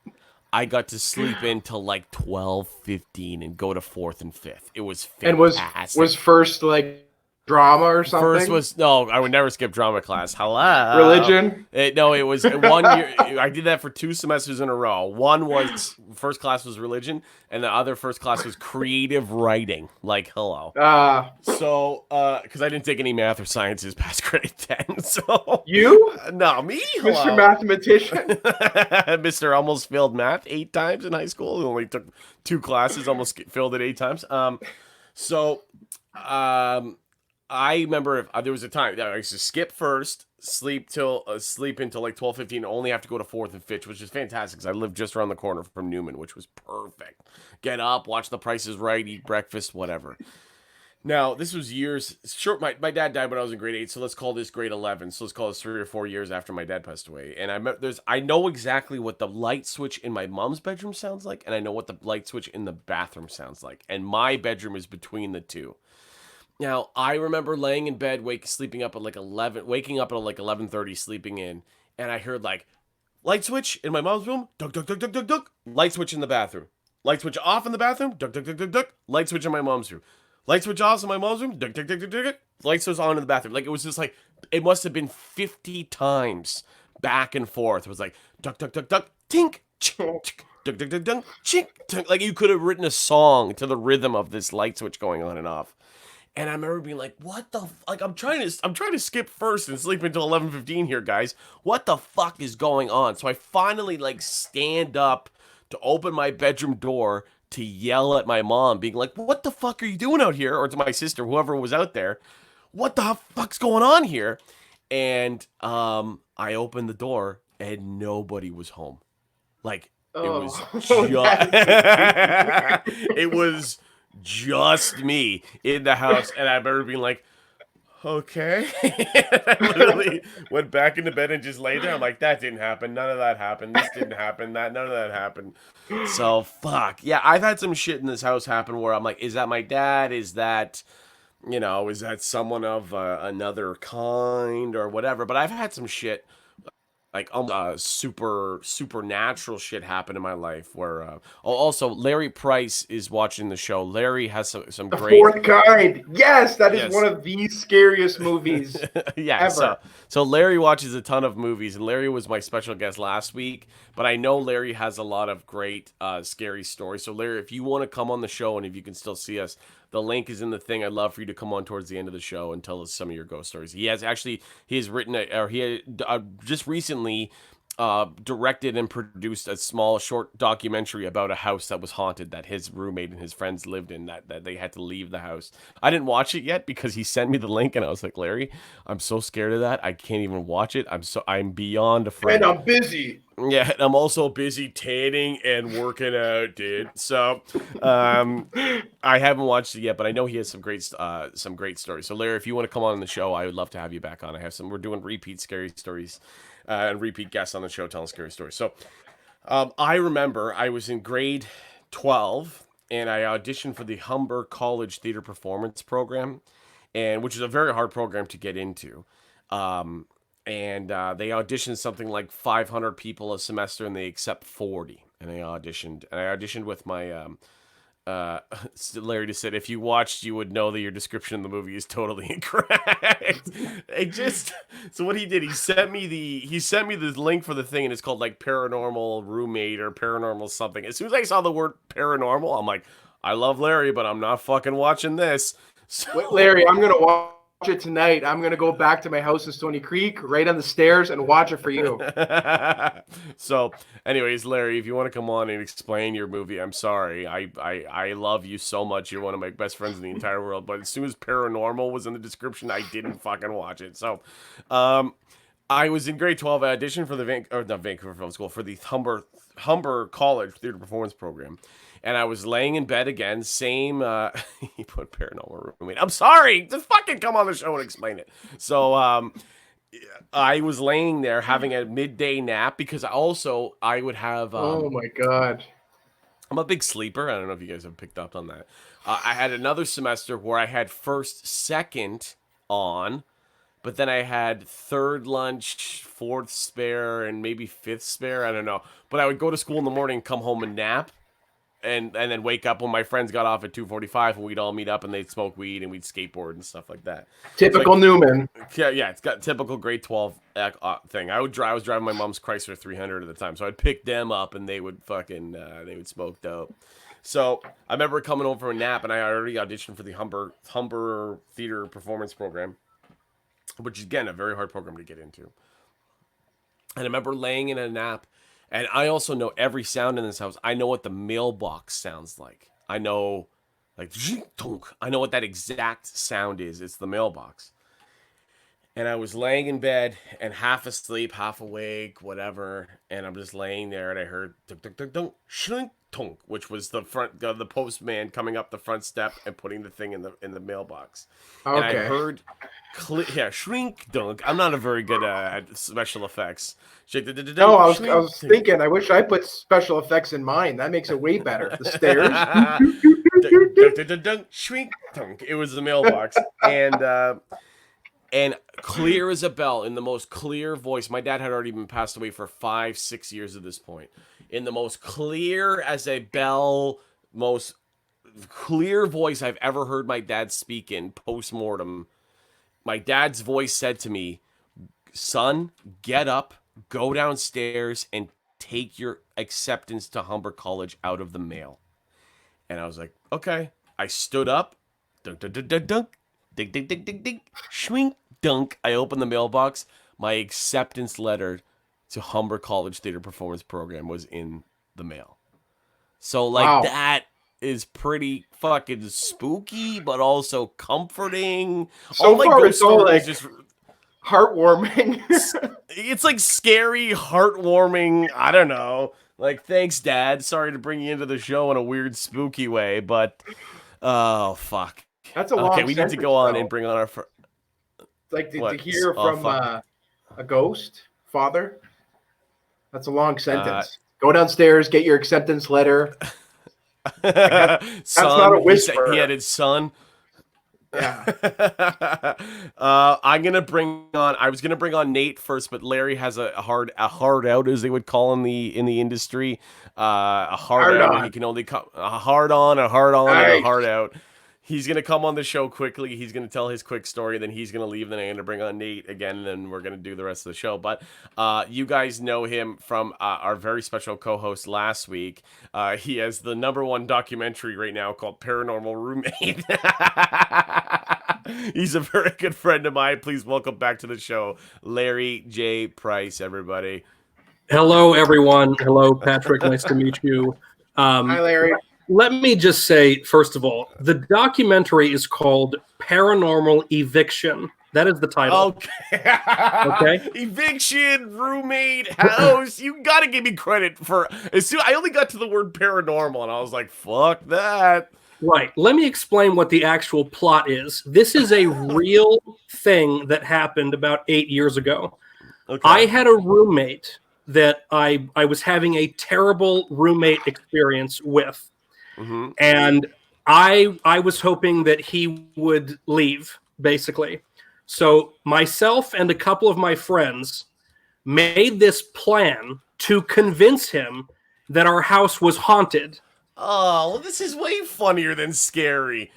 I got to sleep until like 12:15 and go to fourth and fifth. It was and was fantastic. first like drama or First something, was no, I would never skip drama class. Hello. religion. No, it was 1 year. I did that for 2 semesters in a row. One was first class was religion, and the other first class was creative writing. Like, hello. Uh, So, because I didn't take any math or sciences past grade 10, so you, no, me, Mr. hello. Mathematician. Mr. almost failed math 8 times in high school. He only took 2 classes, almost failed it 8 times. So, um, I remember there was a time that I used to skip first, sleep until like 12:15. Only have to go to fourth and fifth, which is fantastic because I live just around the corner from Newman, which was perfect. Get up, watch The Price is Right, eat breakfast, whatever. Now, this was years short. My dad died when I was in grade 8, so let's call this grade 11. So let's call this 3 or 4 years after my dad passed away. And I know exactly what the light switch in my mom's bedroom sounds like, and I know what the light switch in the bathroom sounds like. And my bedroom is between the two. Now, I remember laying in bed, sleeping up at like 11, waking up at like 11:30, sleeping in, and I heard like light switch in my mom's room, duck duck duck duck duck duck. Light switch in the bathroom, light switch off in the bathroom, duck duck duck duck duck. Light switch in my mom's room, light switch off in my mom's room, duck duck duck duck duck. Light switch on in the bathroom. Like it was just like it must have been 50 times back and forth. It was like duck duck duck duck, tink, chink, duck duck duck duck, chink, tink. Like you could have written a song to the rhythm of this light switch going on and off. And I remember being like, "What the like? I'm trying to skip first and sleep until 11:15 here, guys. What the fuck is going on?" So I finally like stand up to open my bedroom door to yell at my mom, being like, "What the fuck are you doing out here?" Or to my sister, whoever was out there, "What the fuck's going on here?" And I opened the door and nobody was home. Like it was Oh, just that is so creepy. it was just me in the house, and I remember being like, "Okay." I literally went back into bed and just lay there. I'm like, "That didn't happen. None of that happened. This didn't happen. None of that happened." So fuck yeah, I've had some shit in this house happen where I'm like, "Is that my dad? Is that?" Is that someone of another kind or whatever? But I've had some shit like supernatural shit happen in my life where also Larry Price is watching the show. Larry has some The great fourth kind. Yes, that is yes. one of the scariest movies Yeah, ever. so Larry watches a ton of movies, and Larry was my special guest last week. But I know Larry has a lot of great scary stories. So Larry, if you want to come on the show and if you can still see us, the link is in the thing. I'd love for you to come on towards the end of the show and tell us some of your ghost stories. He has written just recently directed and produced a small short documentary about a house that was haunted that his roommate and his friends lived in, that they had to leave the house. I didn't watch it yet because he sent me the link and I was like, "Larry, I'm so scared of that. I can't even watch it. I'm beyond afraid." And I'm busy. Yeah, and I'm also busy tanning and working out, dude. So, I haven't watched it yet, but I know he has some great stories. So, Larry, if you want to come on the show, I would love to have you back on. I have some. We're doing repeat scary stories, and repeat guests on the show telling scary stories. So, I remember I was in grade 12 and I auditioned for the Humber College Theater Performance Program, and which is a very hard program to get into. Um, and They auditioned something like 500 people a semester, and they accept 40. And I auditioned with my uh, Larry just said, if you watched, you would know that your description of the movie is totally incorrect. It just so what he did, he sent me the link for the thing, and it's called like Paranormal Roommate or Paranormal something. As soon as I saw the word paranormal, I'm like, I love Larry, but I'm not fucking watching this. So, Wait, Larry, I'm gonna watch it tonight. I'm gonna go back to my house in Stony Creek, right on the stairs, and watch it for you. So, anyways, Larry, if you want to come on and explain your movie, I'm sorry. I love you so much. You're one of my best friends in the entire world. But as soon as paranormal was in the description, I didn't fucking watch it. So, I was in grade 12. I auditioned for the not Vancouver Film School, for the Humber College Theater Performance Program. And I was laying in bed again, same, he put paranormal roommate. I'm sorry, just fucking come on the show and explain it. So, I was laying there having a midday nap because I would have, Oh my God. I'm a big sleeper. I don't know if you guys have picked up on that. I had another semester where I had first, second on, but then I had third lunch, fourth spare, and maybe fifth spare. I don't know. But I would go to school in the morning, come home and nap. And then wake up when my friends got off at 2:45, and we'd all meet up and they'd smoke weed and we'd skateboard and stuff like that. Typical Newman. Yeah, it's got typical grade 12 thing. I was driving my mom's Chrysler 300 at the time, so I'd pick them up and they would smoke dope. So I remember coming home from a nap, and I already auditioned for the Humber Theater Performance Program, which is again a very hard program to get into. And I remember laying in a nap. And I also know every sound in this house. I know what the mailbox sounds like. I know, like, I know what that exact sound is. It's the mailbox. And I was laying in bed and half asleep, half awake, whatever. And I'm just laying there, and I heard dunk, dunk, dunk, dunk, shrink, tunk, which was the postman coming up the front step and putting the thing in the mailbox. Okay. And I heard, shrink, dunk. I'm not a very good at special effects. No, I was thinking, I wish I put special effects in mine. That makes it way better. The stairs. Shrink, dunk. It was the mailbox. And clear as a bell, in the most clear voice. My dad had already been passed away for 5-6 years at this point. In the most clear as a bell, most clear voice I've ever heard my dad speak in post-mortem, my dad's voice said to me, son, get up, go downstairs, and take your acceptance to Humber College out of the mail. And I was like, okay. I stood up, dunk, dunk, dunk, dunk, dunk, ding, ding, ding, ding, ding, swing, dunk. I opened the mailbox. My acceptance letter to Humber College Theater Performance Program was in the mail. So, like, wow. That is pretty fucking spooky, but also comforting. So far, it's all like just heartwarming. It's like scary, heartwarming. I don't know. Like, thanks, Dad. Sorry to bring you into the show in a weird, spooky way, but oh fuck. That's a long okay. We need to go on and bring on our. Like to hear from a ghost, Father. That's a long sentence. Go downstairs, get your acceptance letter. That's not a whisper. He had his son. Yeah. I was gonna bring on Nate first, but Larry has a hard out, as they would call in the industry. A hard out. Where he can only come a hard on, nice. And a hard out. He's going to come on the show quickly. He's going to tell his quick story. Then he's going to leave. Then I'm going to bring on Nate again. And then we're going to do the rest of the show. But you guys know him from our very special co-host last week. He has the #1 documentary right now called Paranormal Roommate. He's a very good friend of mine. Please welcome back to the show, Larry J. Price, everybody. Hello, everyone. Hello, Patrick. Nice to meet you. Hi, Larry. Let me just say, first of all, the documentary is called Paranormal Eviction. That is the title. Okay. Okay. Eviction, roommate, house. You gotta give me credit for. As soon I only got to the word paranormal, and I was like, "Fuck that." Right. Let me explain what the actual plot is. This is a real thing that happened about 8 years ago. Okay. I had a roommate that I was having a terrible roommate experience with. Mm-hmm. And I was hoping that he would leave, basically. So myself and a couple of my friends made this plan to convince him that our house was haunted. Oh, well, this is way funnier than scary.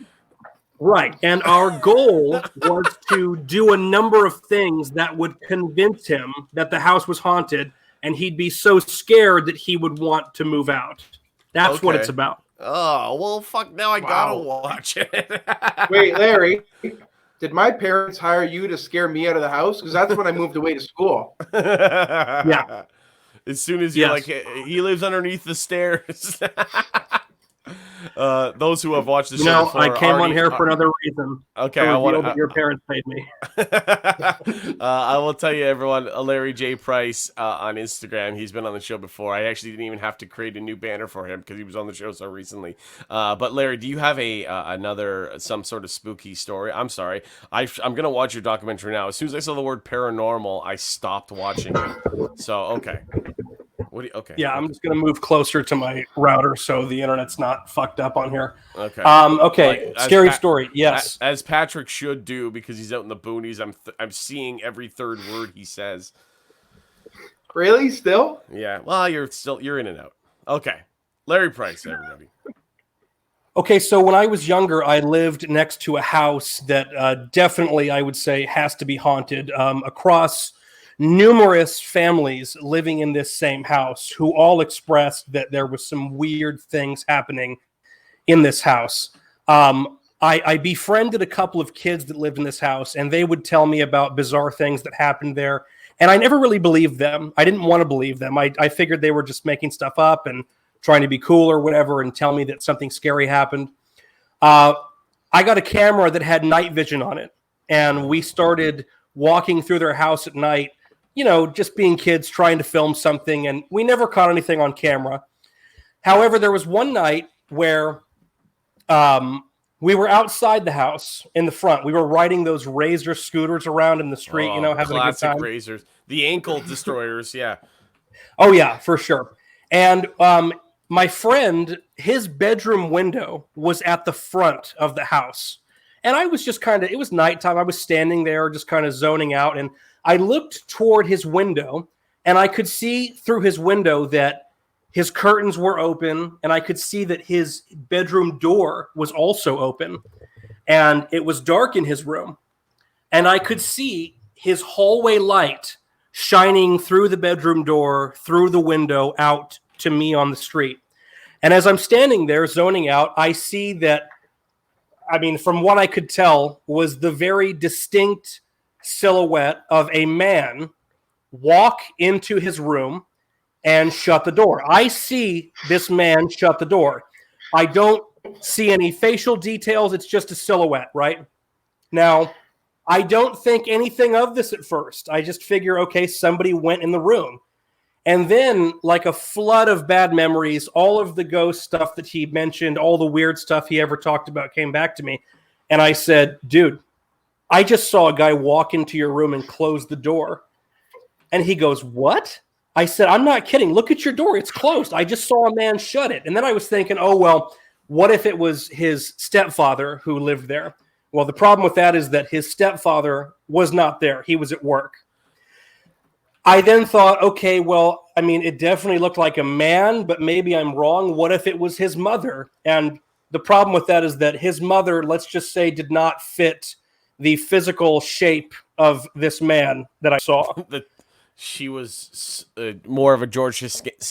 Right. And our goal was to do a number of things that would convince him that the house was haunted, and he'd be so scared that he would want to move out. That's what Okay. it's about. Oh, well, fuck, now I gotta watch it. Wait, Larry, did my parents hire you to scare me out of the house? Because that's when I moved away to school. Yeah. As soon as you're Yes. like, he lives underneath the stairs. Those who have watched the show No, before I came on already- here for another reason. Okay, To I want reveal to. that your parents paid me. I will tell you, everyone, Larry J. Price on Instagram. He's been on the show before. I actually didn't even have to create a new banner for him because he was on the show so recently. But Larry, do you have some sort of spooky story? I'm sorry. I'm gonna watch your documentary now. As soon as I saw the word paranormal, I stopped watching it. So okay. Okay. Yeah, I'm just going to move closer to my router so the internet's not fucked up on here. Okay. Okay, Like, scary story. Yes. As Patrick should do because he's out in the boonies. I'm seeing every third word he says. Really? Still? Yeah. Well, you're in and out. Okay. Larry Price, everybody. Okay, so when I was younger, I lived next to a house that definitely, I would say, has to be haunted. Across numerous families living in this same house who all expressed that there was some weird things happening in this house. I befriended a couple of kids that lived in this house, and they would tell me about bizarre things that happened there. And I never really believed them. I didn't want to believe them. I figured they were just making stuff up and trying to be cool or whatever and tell me that something scary happened. I got a camera that had night vision on it, and we started walking through their house at night, you know, just being kids trying to film something, and we never caught anything on camera. However, there was one night where we were outside the house in the front. We were riding those Razor scooters around in the street, you know, having a good classic time. Razors, the ankle destroyers, yeah. Oh, yeah, for sure. And my friend, his bedroom window was at the front of the house. And I was just it was nighttime. I was standing there just kind of zoning out. And I looked toward his window, and I could see through his window that his curtains were open, and I could see that his bedroom door was also open. And it was dark in his room. And I could see his hallway light shining through the bedroom door, through the window, out to me on the street. And as I'm standing there zoning out, I see that, I mean, from what I could tell, was the very distinct silhouette of a man walk into his room and shut the door. I see this man shut the door. I don't see any facial details. It's just a silhouette, right? Now, I don't think anything of this at first. I just figure, okay, somebody went in the room. And then, like a flood of bad memories, all of the ghost stuff that he mentioned, all the weird stuff he ever talked about came back to me. And I said, dude, I just saw a guy walk into your room and close the door. And he goes, what? I said, I'm not kidding. Look at your door. It's closed. I just saw a man shut it. And then I was thinking, oh, well, what if it was his stepfather who lived there? Well, the problem with that is that his stepfather was not there. He was at work. I then thought, okay, well, I mean, it definitely looked like a man, but maybe I'm wrong. What if it was his mother? And the problem with that is that his mother, let's just say, did not fit the physical shape of this man that I saw. She was more of a George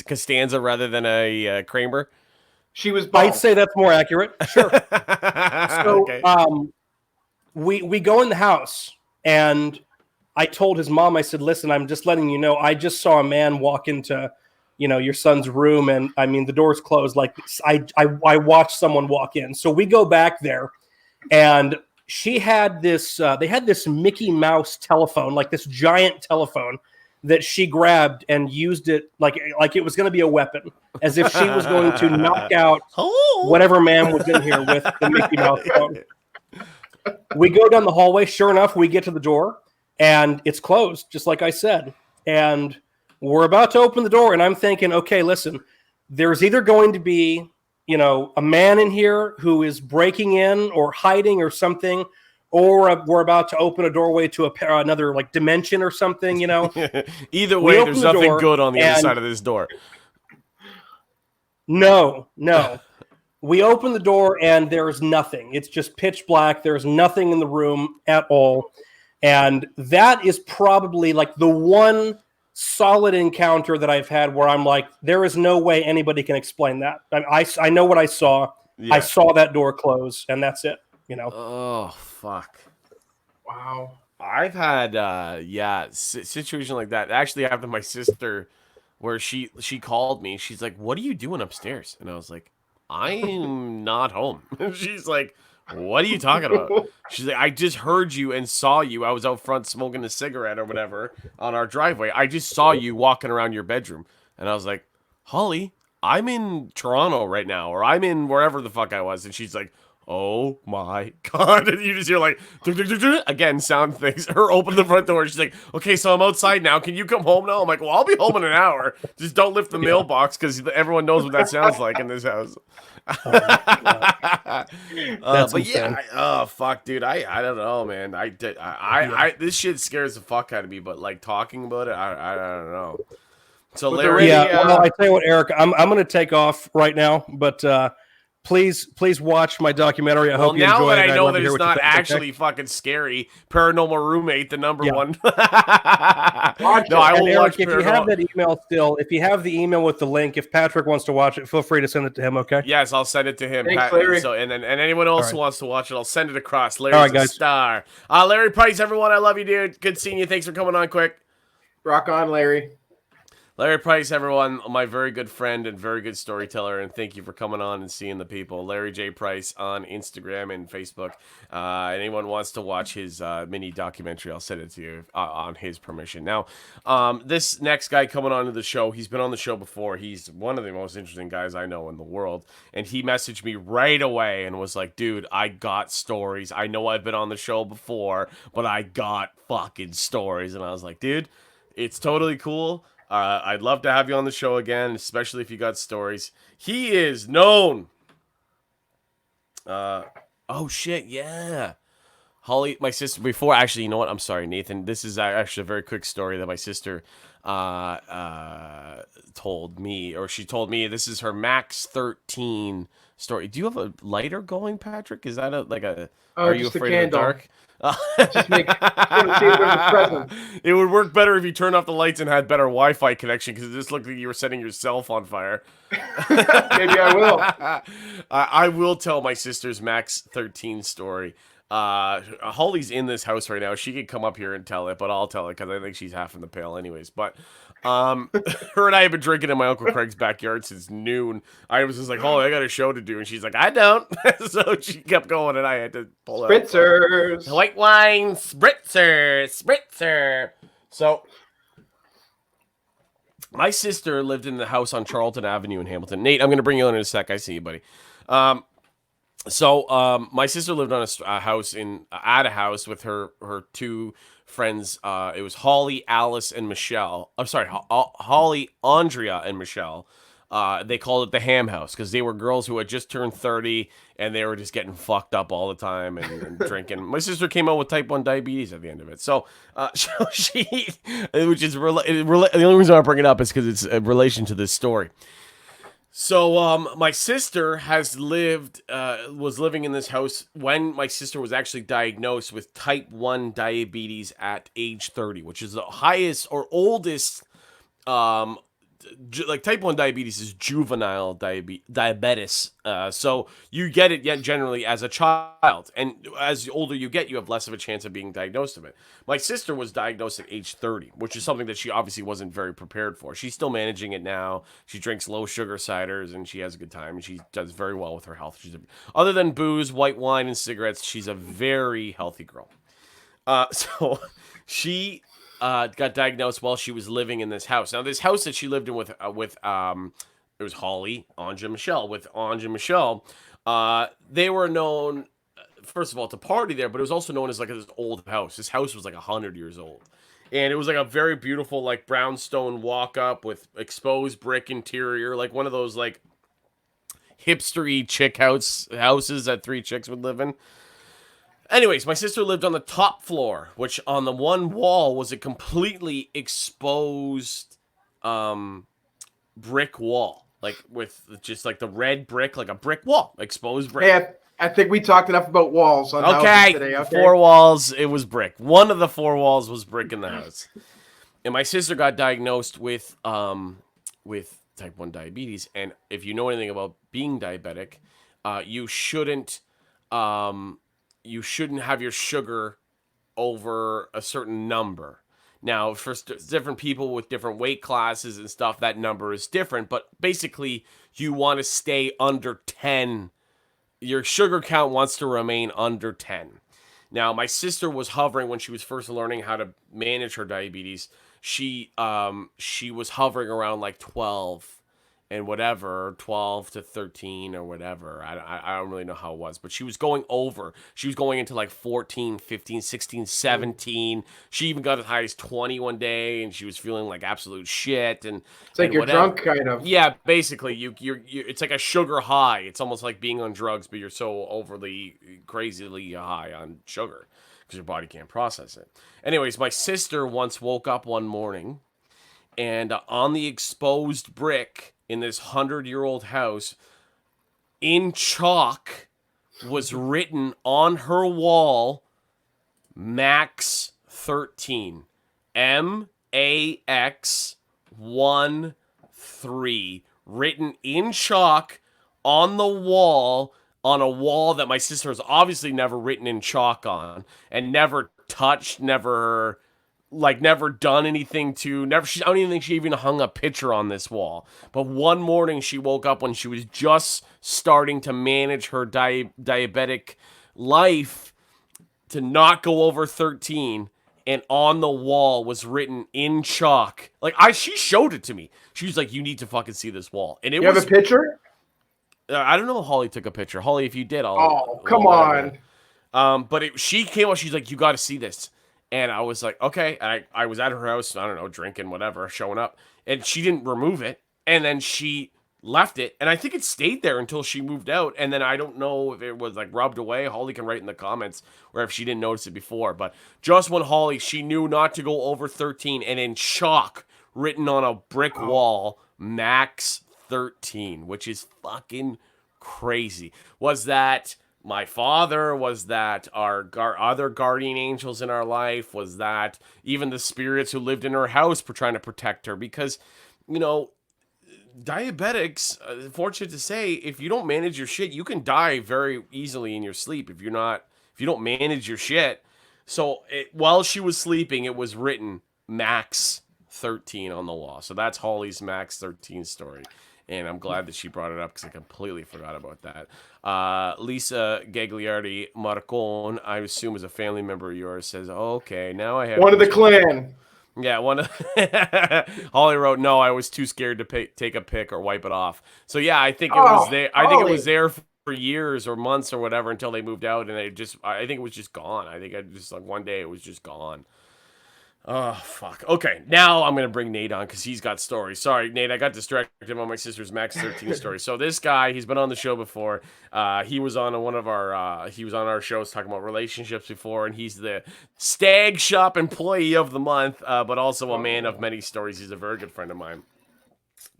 Costanza rather than a Kramer. She was bald. I'd say that's more accurate. Sure. So Okay. we go in the house, and I told his mom, I said, listen, I'm just letting you know, I just saw a man walk into, you know, your son's room, and I mean, the door's closed. Like I watched someone walk in. So we go back there, and she had this. They had this Mickey Mouse telephone, like this giant telephone, that she grabbed and used it like it was going to be a weapon, as if she was going to knock out whatever man was in here with the Mickey Mouse phone. We go down the hallway. Sure enough, we get to the door, and it's closed, just like I said. And we're about to open the door, and I'm thinking, okay, listen, there's either going to be, a man in here who is breaking in or hiding or something, or we're about to open a doorway to another like dimension or something, Either way, there's nothing good on the other side of this door. No. We open the door and there's nothing. It's just pitch black. There's nothing in the room at all. And that is probably like the one solid encounter that I've had where I'm like, there is no way anybody can explain that. I know what I saw. Yeah. I saw that door close, and that's it. Oh, fuck. Wow. I've had, situation like that. Actually, after my sister, where she called me. She's like, "What are you doing upstairs?" And I was like, "I'm not home." She's like, "What are you talking about?" She's like, "I just heard you and saw you. I was out front smoking a cigarette or whatever on our driveway. I just saw you walking around your bedroom." And I was like, "Holly, I'm in Toronto right now, or I'm in wherever the fuck I was." And she's like, "Oh my God." And you just hear like, again, sound things. Her open the front door. She's like, "Okay, so I'm outside now. Can you come home now?" I'm like, "Well, I'll be home in an hour. Just don't lift the mailbox because everyone knows what that sounds like in this house." That's but insane. yeah, fuck, dude. I don't know, man. This shit scares the fuck out of me. But like talking about it, I don't know. So Larry, well, I tell you what, Eric, I'm going to take off right now, but please watch my documentary. I hope you enjoy it. Now that I know love that to hear it's what you not think, actually fucking scary, Paranormal Roommate, the number one. No, I will Eric, watch if you have that email still, if you have the email with the link, if Patrick wants to watch it, feel free to send it to him, okay? Yes, I'll send it to him. Thanks, Larry. So, and anyone else who wants to watch it, I'll send it across. Larry's All right, guys. a star. Larry Price, everyone, I love you, dude. Good seeing you. Thanks for coming on quick. Rock on, Larry. Larry Price, everyone, my very good friend and very good storyteller, and thank you for coming on and seeing the people. Larry J. Price on Instagram and Facebook. Anyone wants to watch his mini documentary, I'll send it to you on his permission. Now, this next guy coming on to the show, he's been on the show before. He's one of the most interesting guys I know in the world, and he messaged me right away and was like, "Dude, I got stories. I know I've been on the show before, but I got fucking stories." And I was like, "Dude, it's totally cool. I'd love to have you on the show again, especially if you got stories." He is known. Oh shit, yeah. Holly, my sister. Before, actually, you know what? I'm sorry, Nathan. This is actually a very quick story that my sister told me, or she told me. This is her Max 13 story. Do you have a lighter going, Patrick? Is that are you afraid of the dark? Just make see if there's a present. It would work better if you turned off the lights and had better Wi-Fi connection, because it just looked like you were setting yourself on fire. Maybe I will. I will tell my sister's Max 13 story. Holly's in this house right now. She could come up here and tell it, but I'll tell it because I think she's half in the pale anyways. But her and I have been drinking in my Uncle Craig's backyard since noon. I was just like, "Oh, I got a show to do," and she's like, "I don't." So she kept going, and I had to pull out Spritzers. white wine, spritzer. So my sister lived in the house on Charlton Avenue in Hamilton. Nate, I'm going to bring you in a sec. I see you, buddy. So my sister lived on a house at a house with her two friends. It was Holly, Alice, and Michelle. I'm sorry, Holly, Andrea, and Michelle. They called it the Ham House because they were girls who had just turned 30 and they were just getting fucked up all the time and drinking. My sister came out with type 1 diabetes at the end of it. So she, which is the only reason I bring it up is because it's in relation to this story. So my sister was living in this house when my sister was actually diagnosed with type 1 diabetes at age 30, which is the highest or oldest like type 1 diabetes is juvenile diabetes. So you get it yet generally as a child. And as older you get, you have less of a chance of being diagnosed of it. My sister was diagnosed at age 30, which is something that she obviously wasn't very prepared for. She's still managing it now. She drinks low sugar ciders and she has a good time. And she does very well with her health. Other than booze, white wine, and cigarettes, she's a very healthy girl. So she got diagnosed while she was living in this house. Now, this house that she lived in with it was Holly, Anja, Michelle. With Anja and Michelle, they were known, first of all, to party there, but it was also known as like this old house. This house was like 100 years old. And it was like a very beautiful, like brownstone walk up with exposed brick interior, like one of those like hipster-y chick houses that 3 chicks would live in. Anyways, my sister lived on the top floor, which on the one wall was a completely exposed brick wall. Like with just like the red brick, like a brick wall, exposed brick. Hey, I think we talked enough about walls on houses today. Okay, 4 walls, it was brick. One of the 4 walls was brick in the house. And my sister got diagnosed with type 1 diabetes. And if you know anything about being diabetic, you shouldn't have your sugar over a certain number. Now, for different people with different weight classes and stuff, that number is different. But basically, you want to stay under 10. Your sugar count wants to remain under 10. Now, my sister was hovering when she was first learning how to manage her diabetes. She was hovering around like 12 and whatever, 12 to 13 or whatever. I don't really know how it was, but she was going over. She was going into like 14, 15, 16, 17. She even got as high as 20 one day, and she was feeling like absolute shit. And it's like and you're whatever. drunk, kind of. Yeah, basically, you're it's like a sugar high. It's almost like being on drugs, but you're so overly, crazily high on sugar because your body can't process it. Anyways, my sister once woke up one morning, and on the exposed brick in this 100-year-old house, in chalk, was written on her wall, Max 13. MAX13. Written in chalk on the wall, on a wall that my sister has obviously never written in chalk on, and never touched, never done anything to, I don't even think she even hung a picture on this wall. But one morning she woke up when she was just starting to manage her diabetic life to not go over 13, and on the wall was written in chalk. Like, she showed it to me. She was like, "You need to fucking see this wall." And it You was, have a picture? I don't know if Holly took a picture. Holly, if you did, come on. But she came up, she's like, "You got to see this." And I was like, okay. And I was at her house, I don't know, drinking, whatever, showing up. And she didn't remove it. And then she left it. And I think it stayed there until she moved out. And then I don't know if it was like rubbed away. Holly can write in the comments or if she didn't notice it before. But just when she knew not to go over 13, and in chalk, written on a brick wall, Max 13, which is fucking crazy. Was that my father? Was that our other guardian angels in our life? Was that even the spirits who lived in her house trying to protect her? Because, diabetics, fortunate to say, if you don't manage your shit, you can die very easily in your sleep if you don't manage your shit. So while she was sleeping, it was written Max 13 on the wall. So that's Holly's Max 13 story. And I'm glad that she brought it up because I completely forgot about that. Lisa Gagliardi Marcon, I assume is a family member of yours, says, okay, now I have... One of the clan. Yeah, Holly wrote, no, I was too scared to take a pic or wipe it off. So yeah, I think it was there. I think it was there for years or months or whatever until they moved out, and I think it was just gone. I think one day it was just gone. Oh, fuck. Okay, now I'm going to bring Nate on because he's got stories. Sorry, Nate, I got distracted on my sister's Max 13 story. So this guy, he's been on the show before. He was on our shows talking about relationships before, and he's the Stag Shop Employee of the Month, but also a man of many stories. He's a very good friend of mine.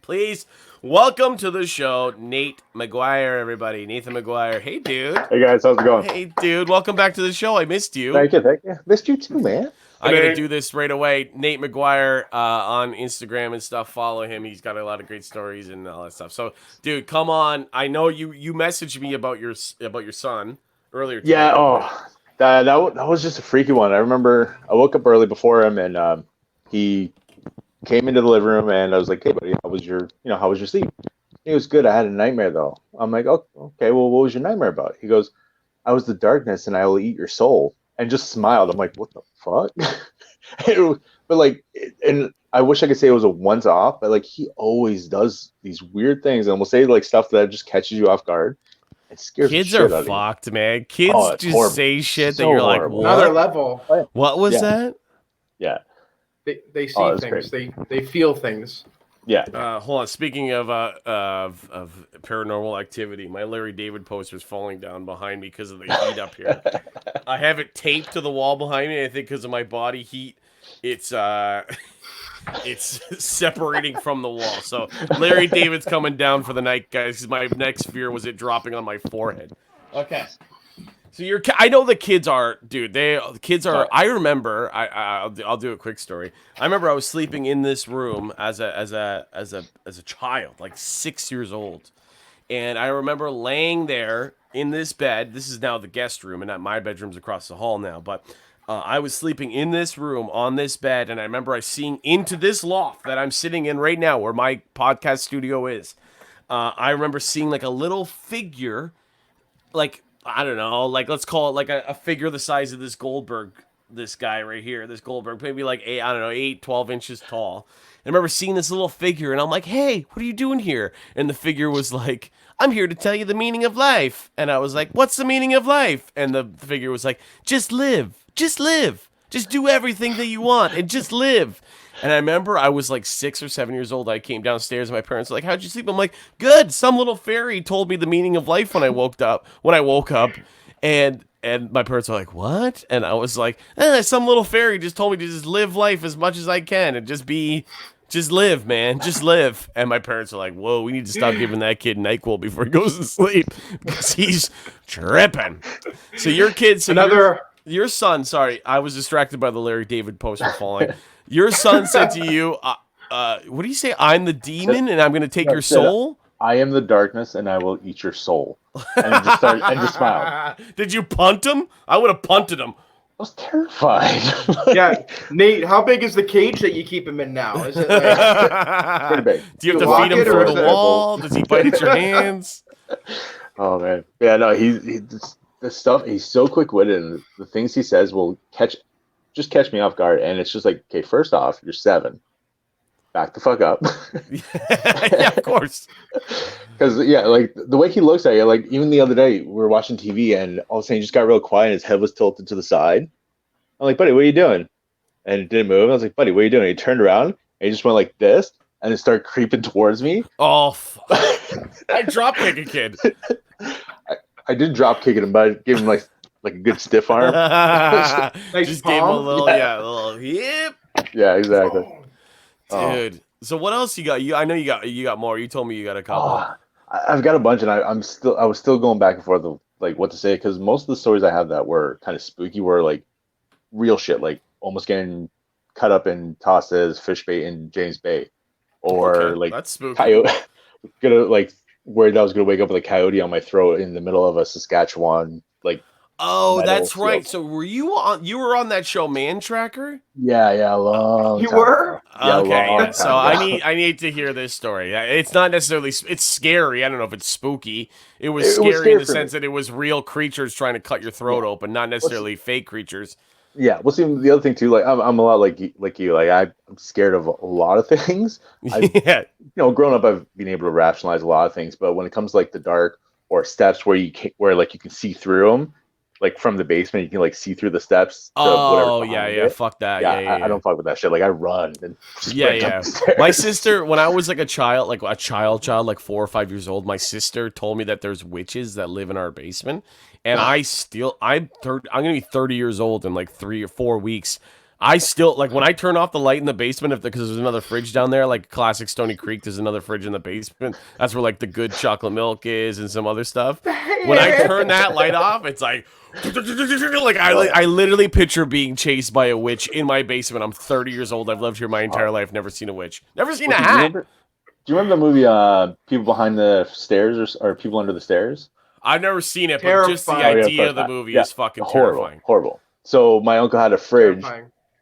Please welcome to the show, Nate McGuire, everybody. Nathan McGuire. Hey, dude. Hey, guys. How's it going? Hey, dude. Welcome back to the show. I missed you. Thank you. Missed you too, man. I got to do this right away. Nate McGuire on Instagram and stuff. Follow him. He's got a lot of great stories and all that stuff. So, dude, come on. I know you messaged me about your son earlier today. Yeah. Oh, that was just a freaky one. I remember I woke up early before him, and he came into the living room, and I was like, "Hey, buddy, how was your sleep?" He was good. I had a nightmare though. I'm like, "Oh, okay. Well, what was your nightmare about?" He goes, "I was the darkness, and I will eat your soul." And just smiled. I'm like, "What the fuck?" But like, and I wish I could say it was a once off, but like he always does these weird things, and we'll say like stuff that just catches you off guard. It scares Kids the shit are out of you. fucked, man. Kids just horrible. say shit that So you're like, horrible. Another what? level. What was Yeah. that? Yeah. They see Oh, that's things. They feel things. Yeah. Hold on. Speaking of paranormal activity, my Larry David poster is falling down behind me because of the heat up here. I have it taped to the wall behind me. I think because of my body heat, it's separating from the wall. So Larry David's coming down for the night, guys. 'Cause my next fear was it dropping on my forehead. Okay. So I know the kids are, dude. The kids are. I remember. I'll do a quick story. I remember I was sleeping in this room as a child, like 6 years old, and I remember laying there in this bed. This is now the guest room, and not my bedroom's across the hall now. But I was sleeping in this room on this bed, and I remember I seeing into this loft that I'm sitting in right now, where my podcast studio is. I remember seeing like a little figure, like. I don't know, like let's call it like a figure the size of this Goldberg, this guy right here, this Goldberg, maybe like 12 inches tall. And I remember seeing this little figure, and I'm like, hey, what are you doing here? And the figure was like, I'm here to tell you the meaning of life. And I was like, what's the meaning of life? And the figure was like, just live, just do everything that you want, and just live. And I remember I was like 6 or 7 years old. I came downstairs and my parents were like, how'd you sleep? I'm like, good. Some little fairy told me the meaning of life when I woke up. And my parents were like, what? And I was like, some little fairy just told me to just live life as much as I can and just live, man. Just live. And my parents are like, whoa, we need to stop giving that kid NyQuil before he goes to sleep because he's tripping. So your kids, your son, sorry, I was distracted by the Larry David poster falling. Your son said to you, what do you say? I'm the demon and I'm going to take your soul? I am the darkness and I will eat your soul. And just smiled. Did you punt him? I would have punted him. I was terrified. Yeah, Nate, how big is the cage that you keep him in now? Is it like, Pretty big. Do you have to feed him through the wall? Does he bite at your hands? Oh man, yeah, no, the stuff. He's so quick-witted, and the things he says will catch me off guard. And it's just like, okay, first off, you're 7. Back the fuck up. Yeah, of course. Because like the way he looks at you, like even the other day we were watching TV, and all of a sudden he just got real quiet. And his head was tilted to the side. I'm like, buddy, what are you doing? And it didn't move. I was like, buddy, what are you doing? And he turned around and he just went like this, and then started creeping towards me. Oh, I drop kick a kid. I did drop kick him, but I gave him like a good stiff arm. Just gave him a little, yep. Yeah, exactly. Dude, so what else you got? I know you got more. You told me you got a couple. I've got a bunch, and I was still going back and forth of like what to say, because most of the stories I have that were kind of spooky were like real shit, like almost getting cut up and tossed as fish bait in James Bay, or like that's spooky. Coyote. Worried I was gonna wake up with a coyote on my throat in the middle of a Saskatchewan that's field. right. So were you on that show Man Tracker? Yeah, long you time were? ago. Yeah, Okay, long so time ago. I need to hear this story. It's not necessarily it's scary. I don't know if it's spooky. It was scary in the sense that it was real creatures trying to cut your throat open, not necessarily fake creatures. Yeah, well, see, the other thing too, like I'm a lot like you. Like I'm scared of a lot of things. Yeah. Growing up, I've been able to rationalize a lot of things, but when it comes to like the dark or steps where you can see through them, like from the basement, you can like see through the steps. Oh yeah, fuck that. Yeah. I don't fuck with that shit. Like I run. And yeah. My sister, when I was like a child, like 4 or 5 years old, my sister told me that there's witches that live in our basement, and I'm gonna be 30 years old in like 3 or 4 weeks. I still like when I turn off the light in the basement because there's another fridge down there, like classic Stony Creek. There's another fridge in the basement. That's where like the good chocolate milk is and some other stuff. When I turn that light off, it's like I literally picture being chased by a witch in my basement. I'm 30 years old. I've lived here my entire life. Never seen a witch. Never seen a hat. Do you remember the movie People Behind the Stairs or People Under the Stairs? I've never seen it, but just the idea of the movie is fucking terrifying. Horrible. So my uncle had a fridge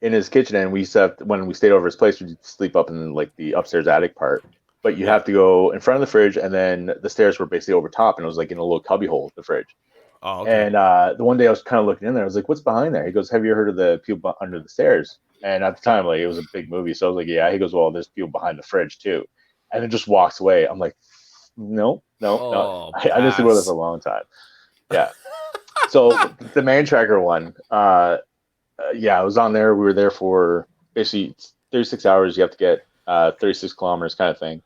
in his kitchen, and when we stayed over his place, we'd sleep up in like the upstairs attic part. But you have to go in front of the fridge, and then the stairs were basically over top, and it was like in a little cubby hole, the fridge. Oh, okay. And the one day I was kind of looking in there, I was like, "What's behind there?" He goes, "Have you heard of the People Under the Stairs?" And at the time, like it was a big movie, so I was like, "Yeah." He goes, "Well, there's people behind the fridge too," and then just walks away. I'm like, "No." I didn't see where this for a long time. Yeah. So the Man Tracker one, I was on there. We were there for basically 36 hours. You have to get 36 kilometers kind of thing.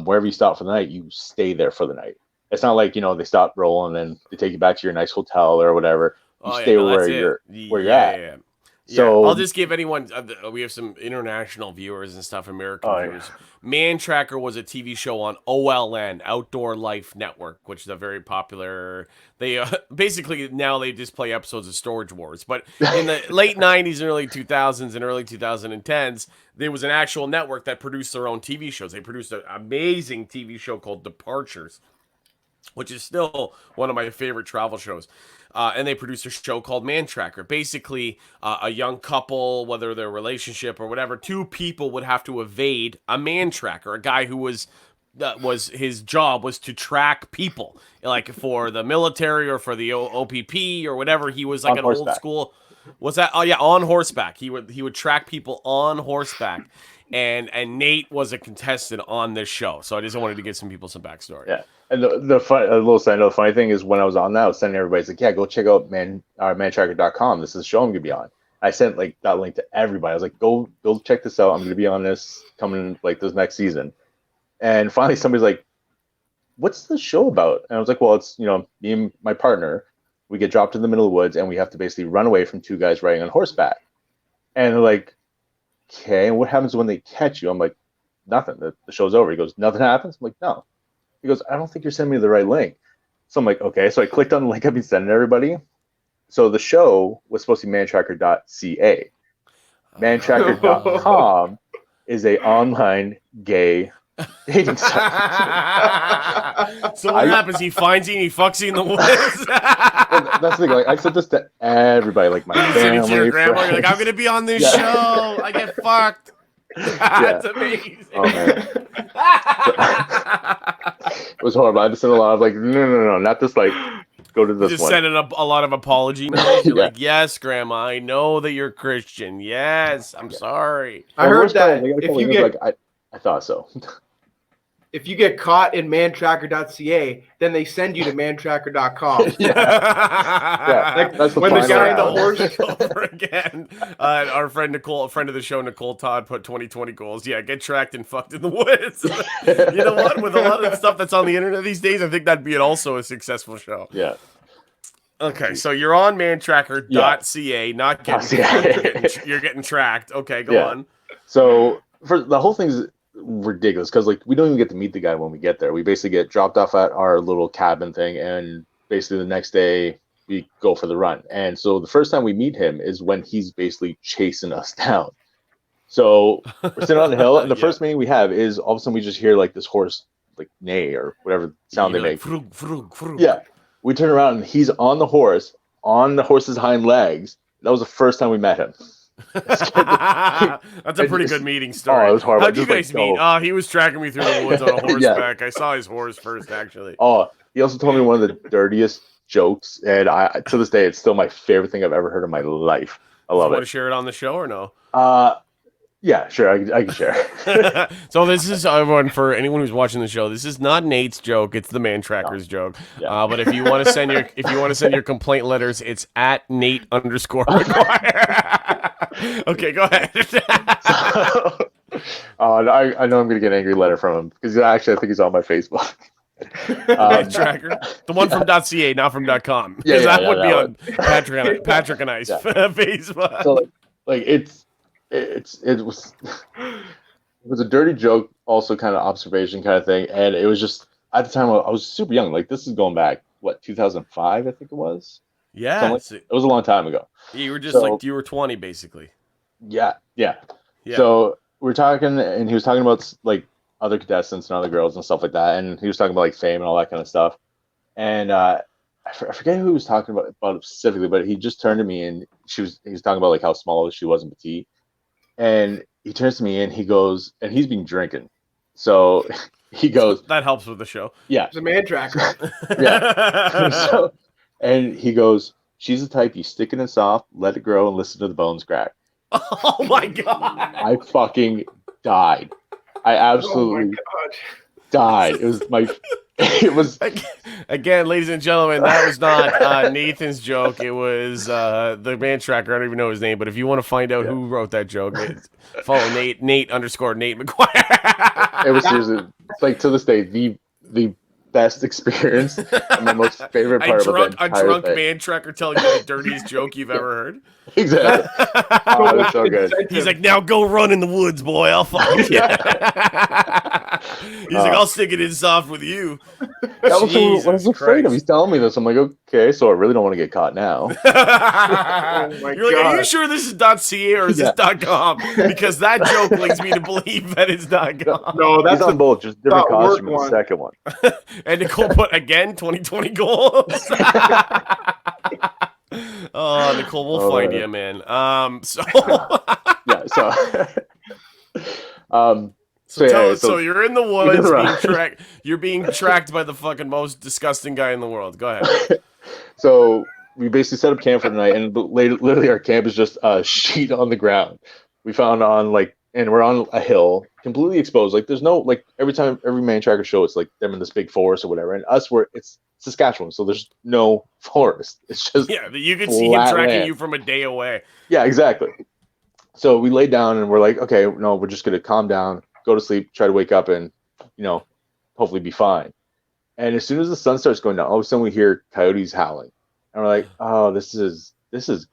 Wherever you stop for the night, you stay there for the night. It's not like, they stop rolling and then they take you back to your nice hotel or whatever. You stay where you're at. Yeah. So I'll just give anyone. We have some international viewers and stuff, American viewers. Yeah. Man Tracker was a TV show on OLN, Outdoor Life Network, which is a very popular. They basically now they just play episodes of Storage Wars. But in the late '90s and early 2000s and early 2010s, there was an actual network that produced their own TV shows. They produced an amazing TV show called Departures, which is still one of my favorite travel shows. And they produced a show called Man Tracker. Basically, a young couple, whether their relationship or whatever, two people would have to evade a man tracker, a guy who was his job was to track people, like for the military or for the OPP or whatever. He was like old school. What's that? Oh yeah, on horseback. He would track people on horseback. And Nate was a contestant on this show, so I just wanted to give some people some backstory. Yeah, and the fun, a little side note, the funny thing is when I was on that, I was sending everybody like, yeah, go check out mantracker.com. This is the show I'm gonna be on. I sent like that link to everybody. I was like, go check this out. I'm gonna be on this coming like this next season. And finally, somebody's like, what's the show about? And I was like, well, it's me and my partner. We get dropped in the middle of the woods, and we have to basically run away from two guys riding on horseback. And they're like, okay, and what happens when they catch you? I'm like, nothing. The show's over. He goes, nothing happens? I'm like, no. He goes, I don't think you're sending me the right link. So I'm like, okay. So I clicked on the link I've been sending everybody. So the show was supposed to be mantracker.ca. Mantracker.com is a online gay dating site. So what happens? He finds you and he fucks you in the woods. That's the thing. Like, I said this to everybody, like my family. To your grandma, you're like, I'm gonna be on this show. I get fucked. That's amazing. Oh man, it was horrible. I just sent a lot of like, no, not this. Like, go to this just one. Sending a lot of apology emails. You're like, yes, Grandma, I know that you're Christian. Yes, I'm sorry. I heard that if you get, like, I thought so. If you get caught in mantracker.ca, then they send you to mantracker.com. Yeah. That's when the guy in the horse over again. Our friend Nicole, a friend of the show, Nicole Todd, put 2020 goals. Yeah, get tracked and fucked in the woods. You know what? With a lot of the stuff that's on the internet these days, I think that'd be also a successful show. Yeah. Okay, so you're on mantracker.ca, not getting you're getting tracked. Okay, go on. So for the whole thing's ridiculous because like we don't even get to meet the guy when we get there. We basically get dropped off at our little cabin thing, and basically the next day we go for the run. And so the first time we meet him is when he's basically chasing us down. So we're sitting on the hill, and the first meeting we have is all of a sudden we just hear like this horse like neigh or whatever sound they make. Yeah, we turn around and he's on the horse's hind legs. That was the first time we met him. That's a pretty good meeting story. Oh, it was horrible. How'd you guys meet? Oh, he was tracking me through the woods on a horseback. I saw his horse first, actually. Oh, he also told me one of the dirtiest jokes, and to this day, it's still my favorite thing I've ever heard in my life. I love it. Want to share it on the show or no? Yeah, sure. I can share. So this is everyone, for anyone who's watching the show. This is not Nate's joke. It's the Man Tracker's joke. Yeah. But if you want to send your complaint letters, it's at Nate_McGuire. Okay, go ahead. I know I'm gonna get an angry letter from him because actually I think he's on my Facebook. Man Tracker, the one from .ca, not from .com. Because that would be on Patrick and I's Facebook. So like it was it was a dirty joke, also kind of observation kind of thing, and it was just at the time I was super young. Like this is going back what 2005, I think it was. Something Yeah, like so it was a long time ago. you were just So like you were 20 basically. yeah, yeah. Yeah. So we're talking, and he was talking about like other contestants and other girls and stuff like that, and he was talking about like fame and all that kind of stuff. And I forget who he was talking about it specifically, but he just turned to me and he was talking about like how small she was in petite, and he turns to me and he goes, and he's been drinking, so he So goes, that helps with the show. yeah, It's a man tracker. yeah. So, and he goes, she's the type you stick it in soft, let it grow, and listen to the bones crack. Oh my god. I fucking died. I Oh my absolutely god. died. It was my. It was. Again, ladies and gentlemen, that was not Nathan's joke. It was the man tracker. I don't even know his name, but if you want to find out who wrote that joke, follow Nate _Nate McGuire. It was seriously, like to this day, the best experience and my most favorite part of the A entire drunk thing. man tracker telling you the dirtiest joke you've ever heard. Exactly. Oh, that's so good. He's like, now go run in the woods, boy. I'll find you. He's like, I'll stick it in soft with you. That was what I was Jesus afraid of. Christ. He's telling me this. I'm like, okay, so I really don't want to get caught now. my You're like, are you God. sure this is .ca or is this .com? Because that joke leads me to believe that it's .com. No, He's that's on both, just different not work costume in the one. second one. And Nicole put again 2020 goals. Oh, Nicole, we'll find you, man. So, Yeah, so so you're in the woods did being right. tracked. You're being tracked by the fucking most disgusting guy in the world. Go ahead. So we basically set up camp for the night, and literally our camp is just a sheet on the ground. We found on like, and we're on a hill, completely exposed. Like there's no like every man tracker show, it's like them in this big forest or whatever, and us it's Saskatchewan, so there's no forest. It's just Yeah, you could see him flat tracking land. you from a day away. Yeah, exactly. So we laid down and we're like, okay, no, we're just gonna calm down, go to sleep, try to wake up, and hopefully be fine. And as soon as the sun starts going down, all of a sudden we hear coyotes howling, and we're like, oh, this is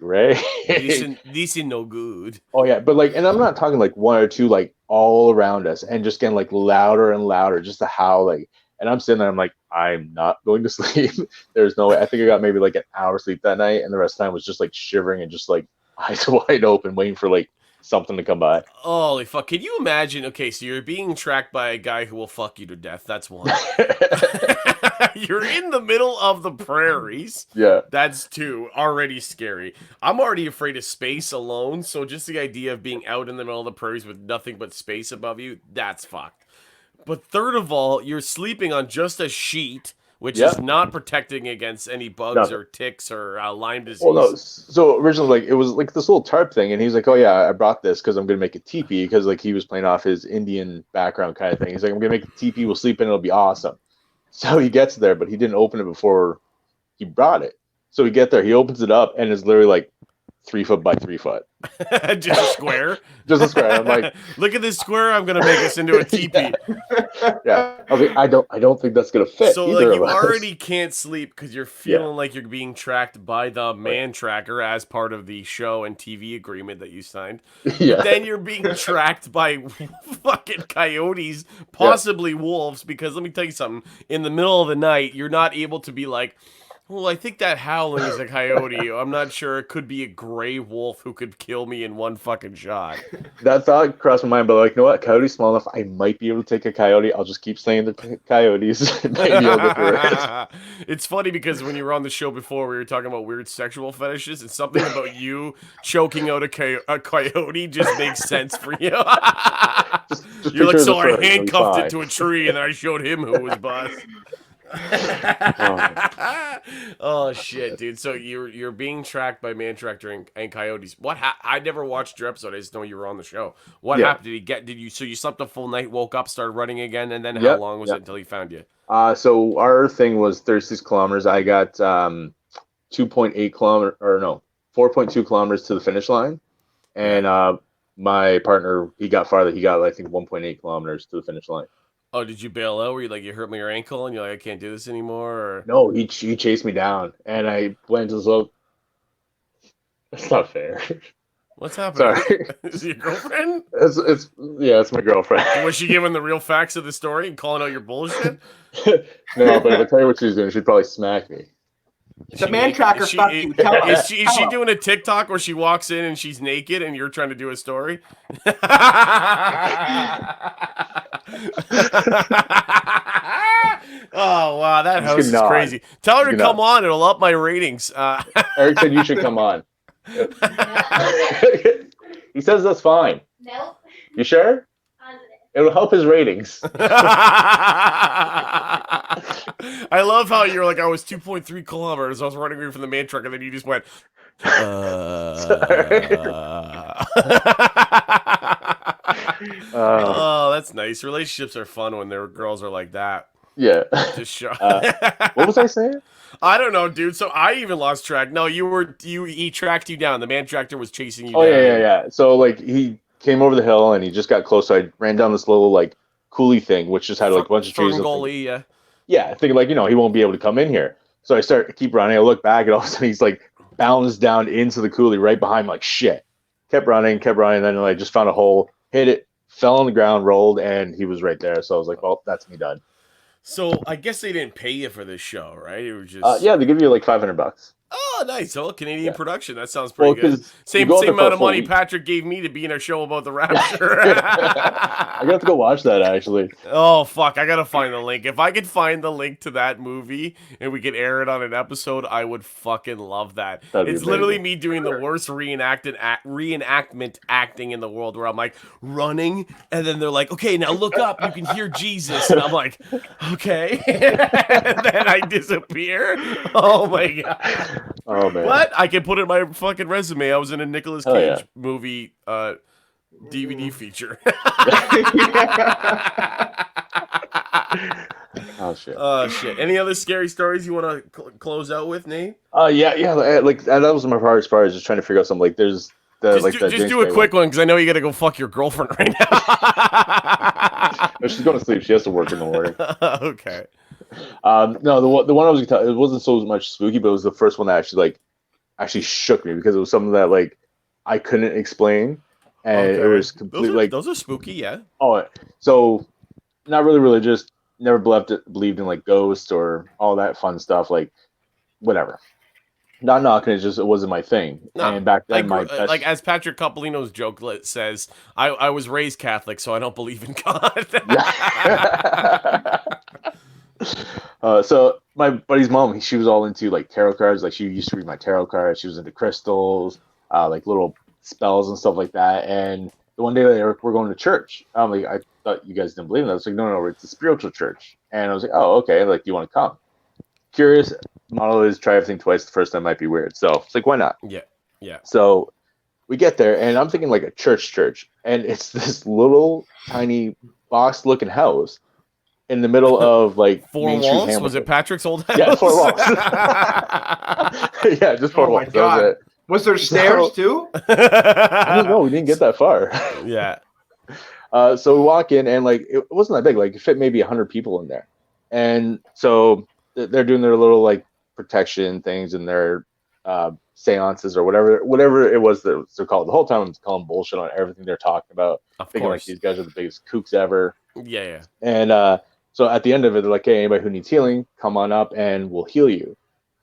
great. This is no good. Oh yeah, but like, and I'm not talking like one or two, like all around us, and just getting like louder and louder, just the howling. And I'm sitting there, I'm like, I'm not going to sleep. There's no way. I think I got maybe like an hour sleep that night, and the rest of the time was just like shivering and just like eyes wide open, waiting for like something to come by. Holy fuck. Can you imagine? Okay, so you're being tracked by a guy who will fuck you to death. That's one. You're in the middle of the prairies. Yeah. That's two. Already scary. I'm already afraid of space alone, so just the idea of being out in the middle of the prairies with nothing but space above you, that's fucked. But third of all, you're sleeping on just a sheet, which is not protecting against any bugs or ticks or Lyme disease. Well, no. So originally, like it was like this little tarp thing, and he's like, "Oh yeah, I brought this because I'm gonna make a teepee," because like he was playing off his Indian background kind of thing. He's like, "I'm gonna make a teepee. We'll sleep in. It'll be awesome." So he gets there, but he didn't open it before he brought it. So we get there, he opens it up, and it's literally like 3 foot by 3 foot. Just a square. Just a square. I'm like, look at this square. I'm gonna make this into a teepee. Yeah. I was like, I don't think that's gonna fit. So like you already can't sleep because you're feeling like you're being tracked by the man tracker as part of the show and TV agreement that you signed. Yeah. But then you're being tracked by fucking coyotes, possibly wolves. Because let me tell you something: in the middle of the night, you're not able to be like, well, I think that howling is a coyote. I'm not sure. It could be a gray wolf who could kill me in one fucking shot. That thought crossed my mind, but like, you know what? Coyote's small enough. I might be able to take a coyote. I'll just keep saying the coyotes. Maybe I'll get through it. It's funny because when you were on the show before, we were talking about weird sexual fetishes, and something about you choking out a coyote just makes sense for you. Just You're like, picture so the I fur, it'll be handcuffed fine. it to a tree, and then I showed him who was boss. Oh shit, dude! So you're being tracked by man tractor and coyotes. I never watched your episode. I just know you were on the show. What happened? Did you? So you slept a full night, woke up, started running again, and then how long was it until he found you? So our thing was 36 kilometers. I got 2.8 kilometer, or no, 4.2 kilometers to the finish line, and my partner, he got farther. He got I think 1.8 kilometers to the finish line. Oh, did you bail out? Were you like, you hurt me your ankle and you're like, I can't do this anymore? Or... No, he chased me down, and I went to the slope. That's not fair. What's happening? Sorry. Is it your girlfriend? It's my girlfriend. Was she giving the real facts of the story and calling out your bullshit? No, but if I tell you what she's doing, she'd probably smack me. Is The she man naked? tracker Is she, fucked you. Tell is us. she, is Tell she us. doing a TikTok where she walks in and she's naked and you're trying to do a story? Oh wow, that house is crazy. Tell her to come on; it'll up my ratings. Eric said you should come on. He says that's fine. Nope. You sure? Positive. It'll help his ratings. I love how you're like, I was 2.3 kilometers. I was running away from the man truck, and then you just went. Oh, that's nice. Relationships are fun when their girls are like that. Yeah. Just show. What was I saying? I don't know, dude. So I even lost track. No, he tracked you down. The man tractor was chasing you Oh, down. yeah. So, like, he came over the hill, and he just got close, so I ran down this little, like, coulee thing, which just had, like, a bunch of trees. Ferngully, yeah. Yeah, thinking, like, he won't be able to come in here. So I keep running. I look back, and all of a sudden he's, like, bounced down into the coulee right behind me, like, shit. Kept running, and then I just found a hole, hit it, fell on the ground, rolled, and he was right there. So I was like, well, that's me done. So I guess they didn't pay you for this show, right? It was just yeah, they give you like $500. Oh, nice. Oh, Canadian production. That sounds pretty good. 'cause Same you go out there for amount a of full money week. Patrick gave me to be in a show about the Rapture. I got to go watch that actually. Oh, fuck. I got to find the link. If I could find the link to that movie and we could air it on an episode, I would fucking love that. That'd be It's literally amazing. me doing the worst reenactment acting in the world where I'm like running and then they're like, okay, now look up. You can hear Jesus. And I'm like, okay. And then I disappear. Oh, my God. Oh man. What? I can put it in my fucking resume. I was in a Nicolas Hell Cage yeah. movie DVD feature. Oh shit. Oh shit. Any other scary stories you want to close out with, Nate? Yeah. Like that was my hardest part, is just trying to figure out something. Like there's the Just do a quick one because I know you got to go fuck your girlfriend right now. No, she's going to sleep. She has to work in the morning. Okay. No, the one I was gonna tell, it wasn't so much spooky, but it was the first one that actually shook me, because it was something that like I couldn't explain, and it was completely those are spooky, yeah. Oh, so not really religious, never believed in like ghosts or all that fun stuff, like whatever. Not knocking it, just it wasn't my thing. No, and back then, like as Patrick Coppolino's joke says, I was raised Catholic, so I don't believe in God. So my buddy's mom, she was all into like tarot cards. Like she used to read my tarot cards. She was into crystals, like little spells and stuff like that. And the one day we're going to church. I'm like, I thought you guys didn't believe in that. I was like, no, it's a spiritual church. And I was like, oh, okay. Like, do you want to come? Curious. Model is try everything twice. The first time might be weird. So it's like, why not? Yeah. So we get there, and I'm thinking like a church, and it's this little tiny box-looking house in the middle of like Four Main Street, walls? Hamilton. Was it Patrick's old house? Yeah, 4 walls. Yeah, just 4 Oh my walls. That was God. it. Was there stairs too? I don't know. We didn't get that far. Yeah. So we walk in, and like it wasn't that big. Like it fit maybe 100 people in there, and so they're doing their little like protection things and their seances or whatever it was that they're called. The whole time I'm calling bullshit on everything they're talking about. Of Thinking like course. these guys are the biggest kooks ever. Yeah. And so at the end of it, they're like, hey, anybody who needs healing, come on up and we'll heal you.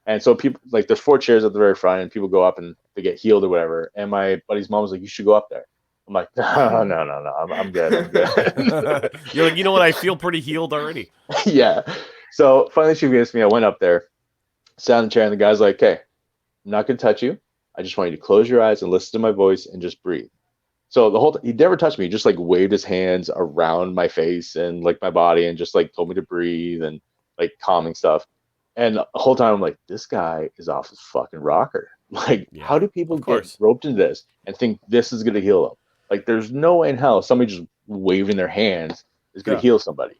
And so people, like, there's 4 chairs at the very front, and people go up and they get healed or whatever. And my buddy's mom was like, you should go up there. I'm like, no, I'm good. I'm good. You're like, you know what? I feel pretty healed already. Yeah. So finally she convinced me. I went up there, sat in the chair, and the guy's like, okay, I'm not going to touch you. I just want you to close your eyes and listen to my voice and just breathe. So the whole time, he never touched me. He just like waved his hands around my face and like my body and just like told me to breathe and like calming stuff. And the whole time I'm like, this guy is off his fucking rocker. Like, Yeah, how do people of get course. roped into this and think this is going to heal them? Like, there's no way in hell somebody just waving their hands is going to heal somebody.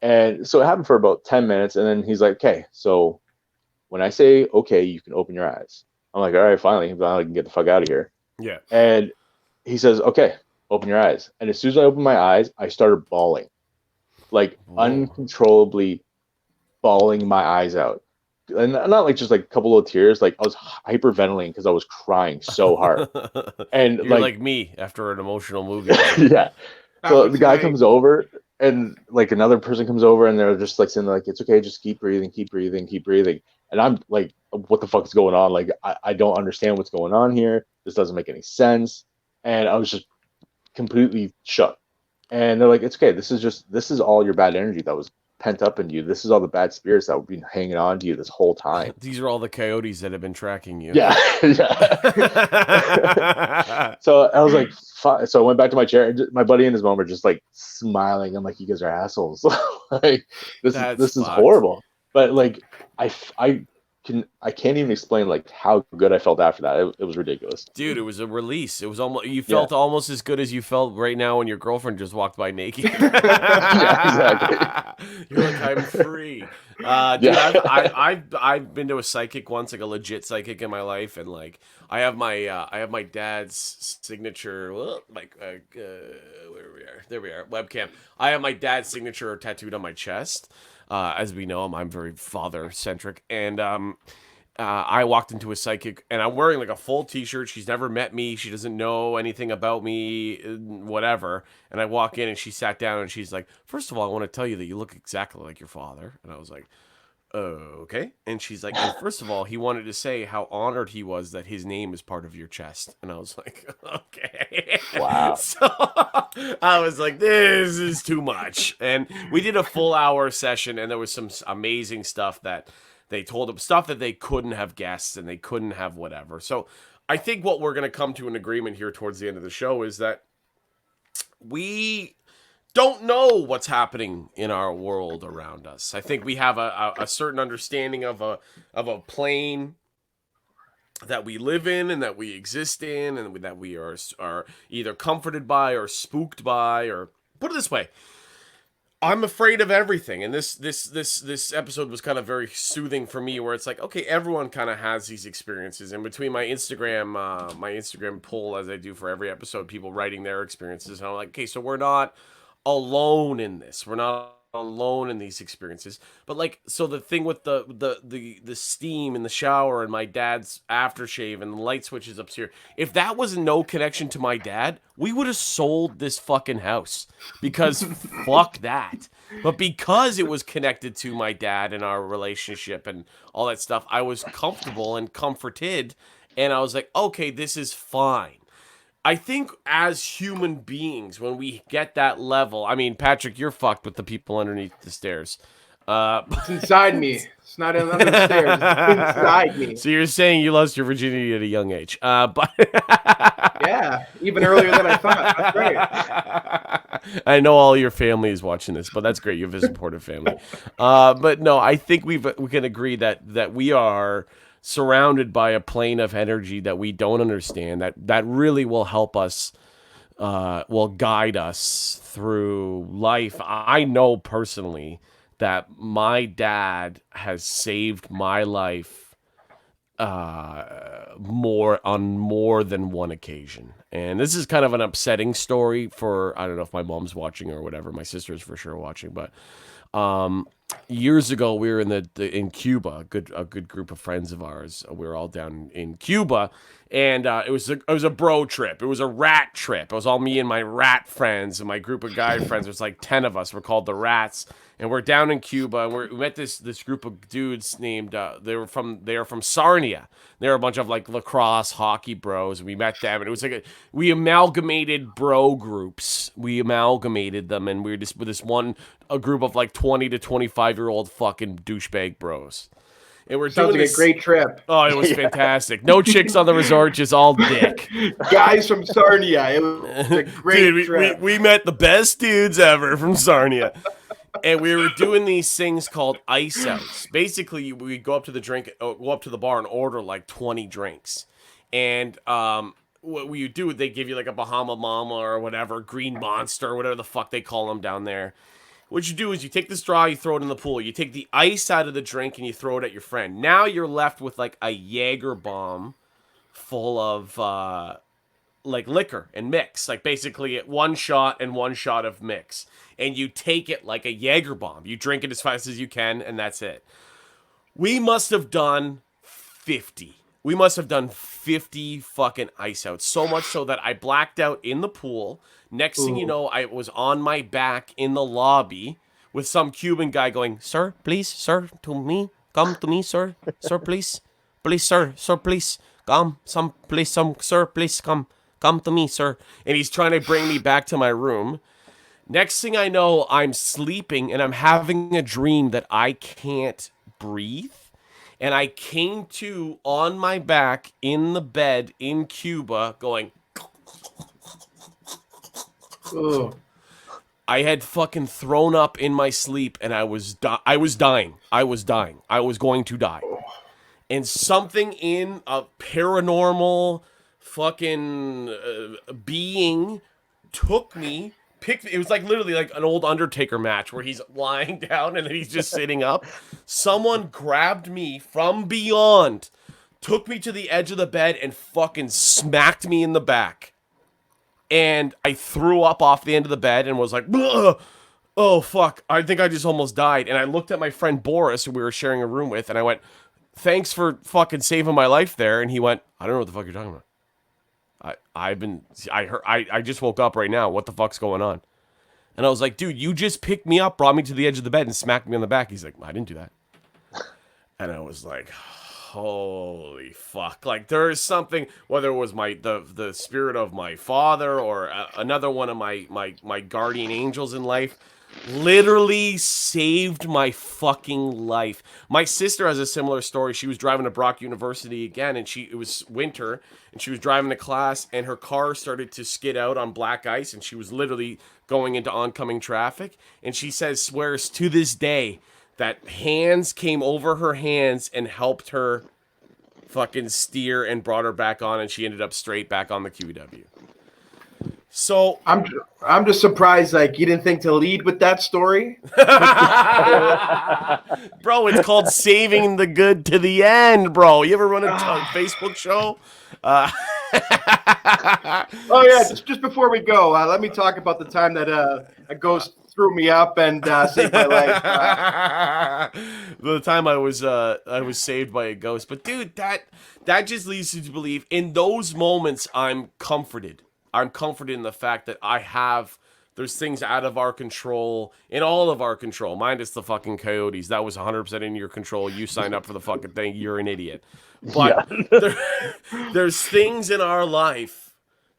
And so it happened for about 10 minutes. And then he's like, okay, so when I say, okay, you can open your eyes. I'm like, all right, finally, I can get the fuck out of here. Yeah. And he says, okay, open your eyes. And as soon as I opened my eyes, I started bawling, like Whoa. uncontrollably bawling my eyes out. and not like just like a couple of tears. Like I was hyperventilating because I was crying so hard. And You're like, like me after an emotional movie. yeah. So the Happens to guy me. comes over, and like another person comes over, and they're just like saying like, "It's okay, just keep breathing, keep breathing, keep breathing." And I'm like, "What the fuck is going on? Like, I don't understand what's going on here. This doesn't make any sense." And I was just completely shook. And they're like, "It's okay. This is all your bad energy that was pent up in you. This is all the bad spirits that have been hanging on to you this whole time." These are all the coyotes that have been tracking you. Yeah, yeah. So I was like, "Fuck." So I went back to my chair. And my buddy and his mom were just like smiling. I'm like, "You guys are assholes." Like That's this is fucked. horrible. But like, I can't even explain like how good I felt after that. It was ridiculous. Dude, it was a release. It was almost you felt almost as good as you felt right now when your girlfriend just walked by naked. Yeah, exactly. You're like, I'm free. Dude, Yeah. I've been to a psychic once, like a legit psychic in my life, and like I have my dad's signature. Where we are, there we are, webcam. I have my dad's signature tattooed on my chest. As we know, I'm very father centric, and I walked into a psychic, and I'm wearing like a full T-shirt. She's never met me. She doesn't know anything about me, whatever. And I walk in, and she sat down, and she's like, "First of all, I want to tell you that you look exactly like your father." And I was like, "Okay." And she's like, "And first of all, he wanted to say how honored he was that his name is part of your chest." And I was like, "Okay." Wow. So I was like, "This is too much." And we did a full hour session, and there was some amazing stuff that they told them, stuff that they couldn't have guessed and they couldn't have whatever. So I think what we're going to come to an agreement here towards the end of the show is that we don't know what's happening in our world around us. I think we have a certain understanding of a plane that we live in and that we exist in and that we are either comforted by or spooked by, or put it this way, I'm afraid of everything. And this episode was kind of very soothing for me, where it's like, okay, everyone kind of has these experiences. And between my Instagram poll, as I do for every episode, people writing their experiences, and I'm like, okay, so we're not alone in this. We're not alone in these experiences. But like, so the thing with the steam in the shower and my dad's aftershave and the light switches upstairs, if that was no connection to my dad, we would have sold this fucking house, because fuck that. But because it was connected to my dad and our relationship and all that stuff, I was comfortable and comforted, and I was like, okay, this is fine. I think as human beings, when we get that level, I mean, Patrick, you're fucked with the people underneath the stairs. It's inside me. It's not under the stairs. It's inside me. So you're saying you lost your virginity at a young age. But Yeah, even earlier than I thought. That's great. I know all your family is watching this, but that's great. You have a supportive family. But no, I think we can agree that we are surrounded by a plane of energy that we don't understand, that really will help us, will guide us through life. I know personally that my dad has saved my life on more than one occasion. And this is kind of an upsetting story for, I don't know if my mom's watching or whatever. My sister's for sure watching, but years ago we were in Cuba, a good group of friends of ours. We were all down in Cuba, and it was a bro trip. It was a rat trip. It was all me and my rat friends and my group of guy friends. There was like 10 of us. We're called the Rats, and we're down in Cuba. And we met this group of dudes named they are from Sarnia. They were a bunch of like lacrosse hockey bros, and we met them, and it was like we amalgamated bro groups. We amalgamated them, and we were just with a group of like 20 to 25-year-old fucking douchebag bros. And we're Sounds doing like this. a great trip. Oh, it was fantastic. No chicks on the resort, just all dick. Guys from Sarnia. It was a great Dude, trip. we met the best dudes ever from Sarnia. And we were doing these things called ice outs. Basically, we go up to the bar and order like 20 drinks. And what you do, they give you like a Bahama Mama or whatever, Green Monster, whatever the fuck they call them down there. What you do is you take the straw, you throw it in the pool. You take the ice out of the drink and you throw it at your friend. Now you're left with like a Jaeger bomb full of like liquor and mix. Like basically one shot and one shot of mix. And you take it like a Jaeger bomb. You drink it as fast as you can, and that's it. We must have done 50. We must have done 50 fucking ice outs. So much so that I blacked out in the pool. Next thing you know, I was on my back in the lobby with some Cuban guy going, "Sir, please, sir, to me. Come to me, sir. Sir, please. Please, sir. Sir, please. Come. Sir, please, come. Come to me, sir." And he's trying to bring me back to my room. Next thing I know, I'm sleeping and I'm having a dream that I can't breathe. And I came to on my back in the bed in Cuba going, Ugh. I had fucking thrown up in my sleep and I was dying. I was going to die. And something in a paranormal fucking being took me, it was like literally like an old Undertaker match where he's lying down and then he's just sitting up. Someone grabbed me from beyond, took me to the edge of the bed and fucking smacked me in the back. And I threw up off the end of the bed and was like, "Ugh. Oh, fuck. I think I just almost died." And I looked at my friend Boris, who we were sharing a room with, and I went, "Thanks for fucking saving my life there." And he went, "I don't know what the fuck you're talking about. I just woke up right now. What the fuck's going on?" And I was like, "Dude, you just picked me up, brought me to the edge of the bed, and smacked me on the back." He's like, "I didn't do that." And I was like, holy fuck. Like, there is something, whether it was the spirit of my father or another one of my guardian angels in life, literally saved my fucking life. My sister has a similar story. She was driving to Brock University again, and it was winter, and she was driving to class, and her car started to skid out on black ice, and she was literally going into oncoming traffic. And she swears to this day that hands came over her hands and helped her fucking steer and brought her back on, and she ended up straight back on the QEW. So I'm just surprised, like, you didn't think to lead with that story. Bro, it's called saving the good to the end, bro. You ever run a Facebook show? Oh yeah, just before we go, let me talk about the time that a ghost threw me up and saved my life. The time I was saved by a ghost. But dude, that just leads you to believe in those moments I'm comforted. I'm comforted in the fact that there's things out of our control, in all of our control, minus the fucking coyotes. That was 100% in your control. You signed up for the fucking thing. You're an idiot. But there's things in our life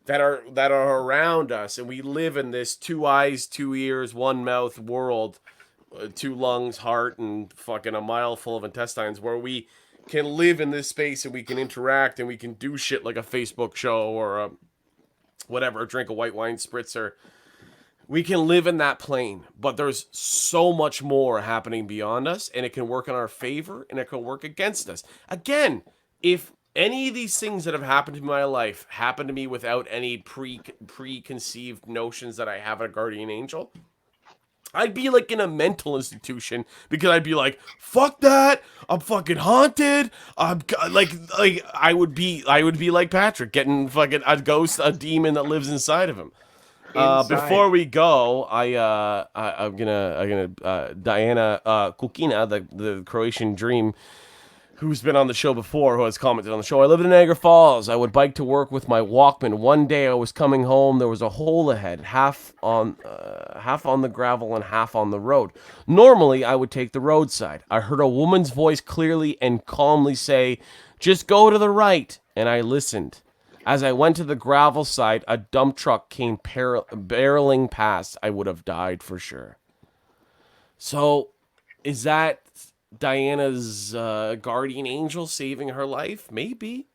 that are around us, and we live in this 2 eyes, 2 ears, 1 mouth world, 2 lungs, heart, and fucking a mile full of intestines, where we can live in this space and we can interact and we can do shit like a Facebook show or whatever, drink a white wine spritzer. We can live in that plane, but there's so much more happening beyond us, and it can work in our favor and it can work against us. Again, if any of these things that have happened to my life happened to me without any preconceived notions that I have a guardian angel, I'd be like in a mental institution, because I'd be like, fuck that, I'm fucking haunted. I'm like I would be like Patrick, getting fucking a ghost, a demon that lives inside of him. Before we go, I'm gonna Diana Kukina, the Croatian Dream, who's been on the show before, who has commented on the show. I live in Niagara Falls. I would bike to work with my Walkman. One day I was coming home. There was a hole ahead, half on the gravel and half on the road. Normally, I would take the roadside. I heard a woman's voice clearly and calmly say, "Just go to the right." And I listened. As I went to the gravel side, a dump truck came barreling past. I would have died for sure. So, is that Diana's guardian angel saving her life? Maybe.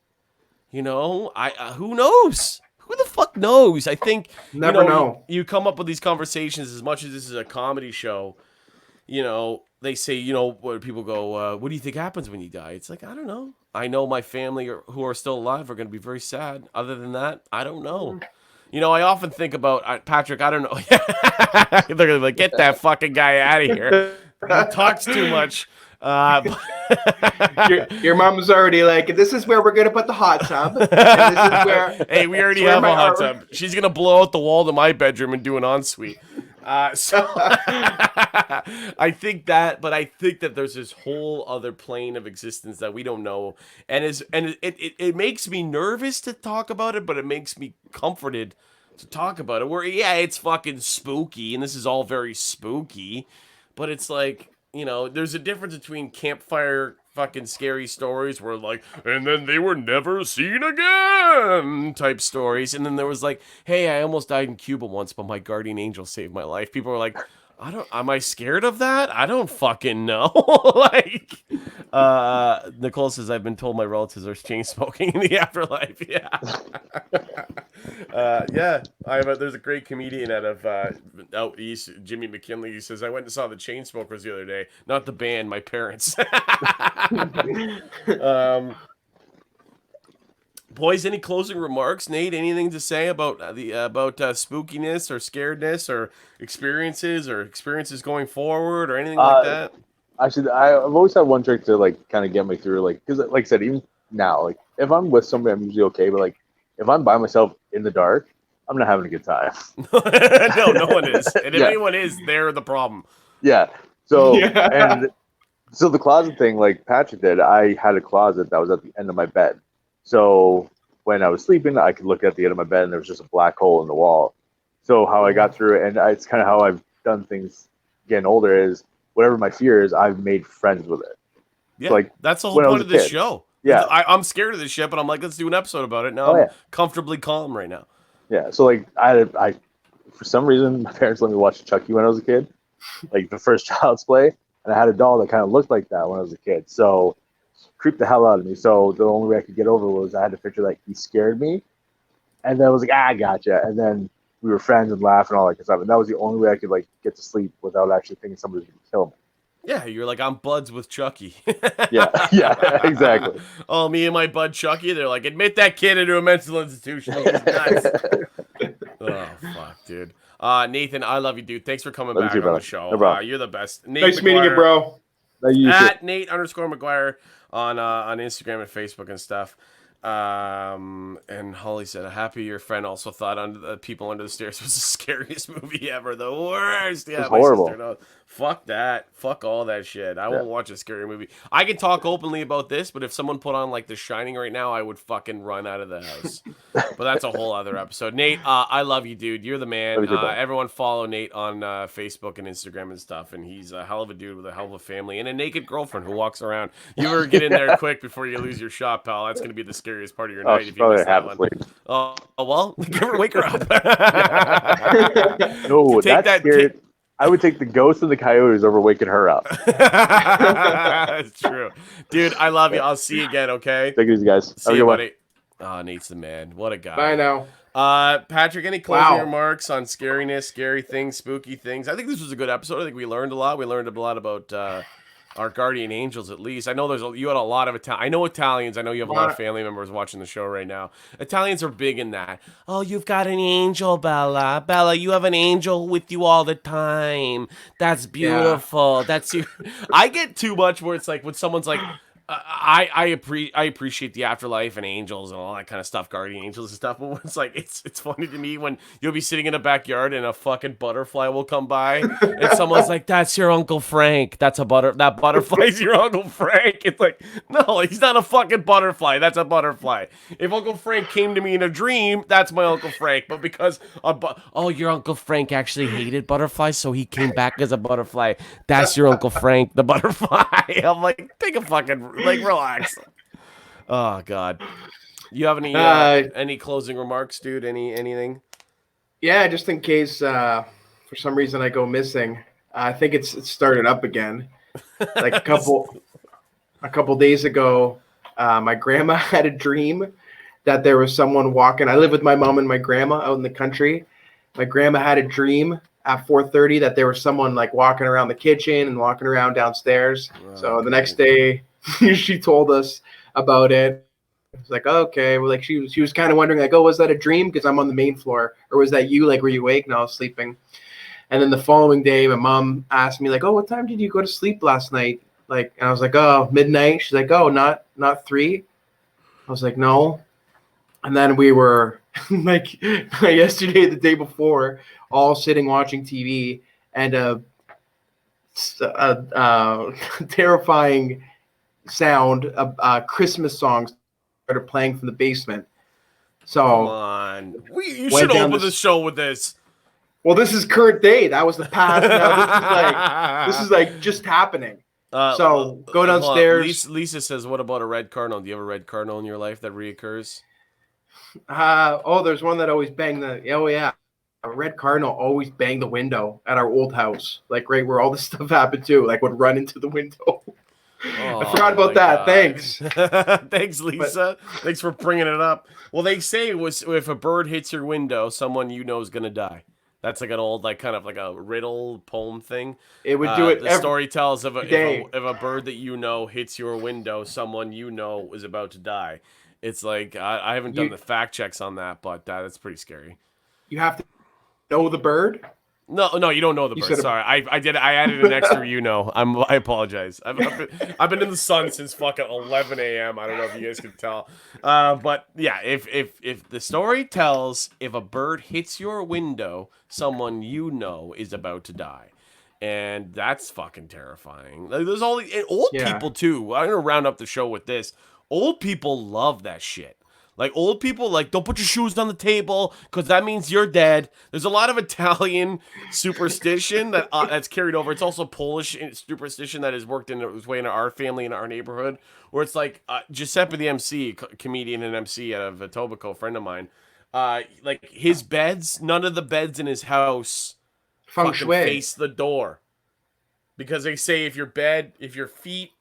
You know, who knows? Who the fuck knows? I think Never know. You come up with these conversations, as much as this is a comedy show. You know, they say, you know, where people go, what do you think happens when you die? It's like, I don't know. I know my family who are still alive are going to be very sad. Other than that, I don't know. You know, I often think about Patrick. I don't know. They're going to be like, get that fucking guy out of here. He talks too much. Your mom's already like, this is where we're gonna put the hot tub. And this is where, hey, we already have a hot tub. She's gonna blow out the wall to my bedroom and do an ensuite. So I think that, but I think that there's this whole other plane of existence that we don't know, and it makes me nervous to talk about it, but it makes me comforted to talk about it. Where it's fucking spooky, and this is all very spooky, but it's like, there's a difference between campfire fucking scary stories where like, and then they were never seen again type stories, and then there was like, hey, I almost died in Cuba once, but my guardian angel saved my life. People were like, am I scared of that? I don't fucking know. Like, Nicole says, I've been told my relatives are chain smoking in the afterlife. Yeah. There's a great comedian out east, Jimmy McKinley. He says, I went and saw the Chainsmokers the other day, not the band, my parents. Boys, any closing remarks? Nate, anything to say about spookiness or scaredness or experiences going forward or anything like that? Actually, I've always had one trick to like kind of get me through, like, because like I said, even now, like if I'm with somebody, I'm usually okay, but like if I'm by myself in the dark, I'm not having a good time. No one is, and if Yeah. anyone is, they're the problem. Yeah. So and so the closet thing, like Patrick did, I had a closet that was at the end of my bed. So when I was sleeping, I could look at the end of my bed, and there was just a black hole in the wall. So how I got through it, and it's kind of how I've done things getting older, is whatever my fear is, I've made friends with it. Yeah, So, like, that's the whole when I point was of a this kid. show. Yeah. I'm scared of this shit, but I'm like, let's do an episode about it. Now I'm comfortably calm right now. Yeah. So like I for some reason my parents let me watch Chucky when I was a kid, like the first Child's Play, and I had a doll that kind of looked like that when I was a kid. So creeped the hell out of me. So the only way I could get over was I had to picture like he scared me, and then I was like, I gotcha. And then we were friends and laugh and all that kind of stuff. And that was the only way I could like get to sleep without actually thinking somebody was gonna kill me. Yeah, you're like, I'm buds with Chucky. Yeah, exactly. Oh, me and my bud Chucky, they're like, admit that kid into a mental institution. He's nuts. Oh, fuck, dude. Nathan, I love you, dude. Thanks for coming Love you back too, on brother. the show. No problem. You're the best. Nate Nice meeting you, McGuire, bro. At Nate_McGuire on Instagram and Facebook and stuff. And Holly said, happy your friend also thought Under the People Under the Stairs was the scariest movie ever. The worst. Yeah, It's my horrible. sister knows. Fuck that. Fuck all that shit. I won't watch a scary movie. I can talk openly about this, but if someone put on like The Shining right now, I would fucking run out of the house. But that's a whole other episode. Nate, I love you, dude. You're the man. Love you too, bro. Everyone follow Nate on Facebook and Instagram and stuff. And he's a hell of a dude with a hell of a family and a naked girlfriend who walks around. You better get in there quick before you lose your shot, pal. That's going to be the scariest part of your night She's if you probably miss that half one. asleep. Oh, well, wake her up. No, Take that's scary. I would take the ghosts and the coyotes over waking her up. That's true. Dude, I love you. I'll see you again, okay? Take it easy, guys. Have See a you, good one. buddy. Oh, Nate's the man. What a guy. Bye now. Patrick, any closing remarks on scariness, scary things, spooky things? I think this was a good episode. I think we learned a lot. We learned a lot about our guardian angels, at least. I know you had a lot of I know Italians. I know you have a lot of family members watching the show right now. Italians are big in that. Oh, you've got an angel, Bella. Bella, you have an angel with you all the time. That's beautiful. That's you. I get too much where it's like when someone's like, I appreciate the afterlife and angels and all that kind of stuff, guardian angels and stuff. But it's like it's funny to me when you'll be sitting in a backyard and a fucking butterfly will come by and someone's like, "That's your Uncle Frank. That butterfly's your Uncle Frank." It's like, no, he's not a fucking butterfly. That's a butterfly. If Uncle Frank came to me in a dream, that's my Uncle Frank. But because your Uncle Frank actually hated butterflies, so he came back as a butterfly. That's your Uncle Frank, the butterfly. I'm like, take a fucking. Like, relax. Oh God, you have any closing remarks, dude? Anything? Yeah, just in case for some reason I go missing. I think it started up again. Like a couple days ago, my grandma had a dream that there was someone walking. I live with my mom and my grandma out in the country. My grandma had a dream at 4:30 that there was someone like walking around the kitchen and walking around downstairs. So the next day. She told us about it. It's like, okay. Well, like she was kind of wondering, like, oh, was that a dream? Because I'm on the main floor, or was that you? Like, were you awake? No, I was sleeping. And then the following day, my mom asked me, like, oh, what time did you go to sleep last night? Like, and I was like, oh, midnight. She's like, oh, not 3. I was like, no. And then we were like yesterday, the day before, all sitting watching TV, and terrifying sound of Christmas songs started playing from the basement. Come So on. You went should down open the this. show with this. Well, this is current day. That was the past. Now this is like just happening. So go hold on. downstairs. Lisa says, what about a red cardinal? Do you have a red cardinal in your life that reoccurs? There's one that always banged the. Oh yeah, a red cardinal always banged the window at our old house, like right where all this stuff happened too. Like would run into the window. Oh, I forgot about that. God. Thanks. Thanks, Lisa. Thanks for bringing it up. Well, they say if a bird hits your window, someone you know is gonna die. That's like an old, like kind of like a riddle poem thing. It would do it The every story tells if day. a bird that you know hits your window, someone you know is about to die. It's like I haven't done the fact checks on that, but that's pretty scary. You have to know the bird. No, you don't know the bird. Sorry, I did. I added an extra. I apologize. I've been in the sun since fucking 11 a.m. I don't know if you guys can tell. But yeah, if the story tells if a bird hits your window, someone you know is about to die, and that's fucking terrifying. Like, there's all and old people too. I'm gonna round up the show with this. Old people love that shit. Like, old people, like, don't put your shoes on the table because that means you're dead. There's a lot of Italian superstition that's carried over. It's also Polish superstition that has worked its way into our family, in our neighborhood, where it's like Giuseppe the MC, comedian and MC out of Etobicoke, friend of mine, like, his beds, none of the beds in his house Feng fucking shui. face the door. Because they say if your feet,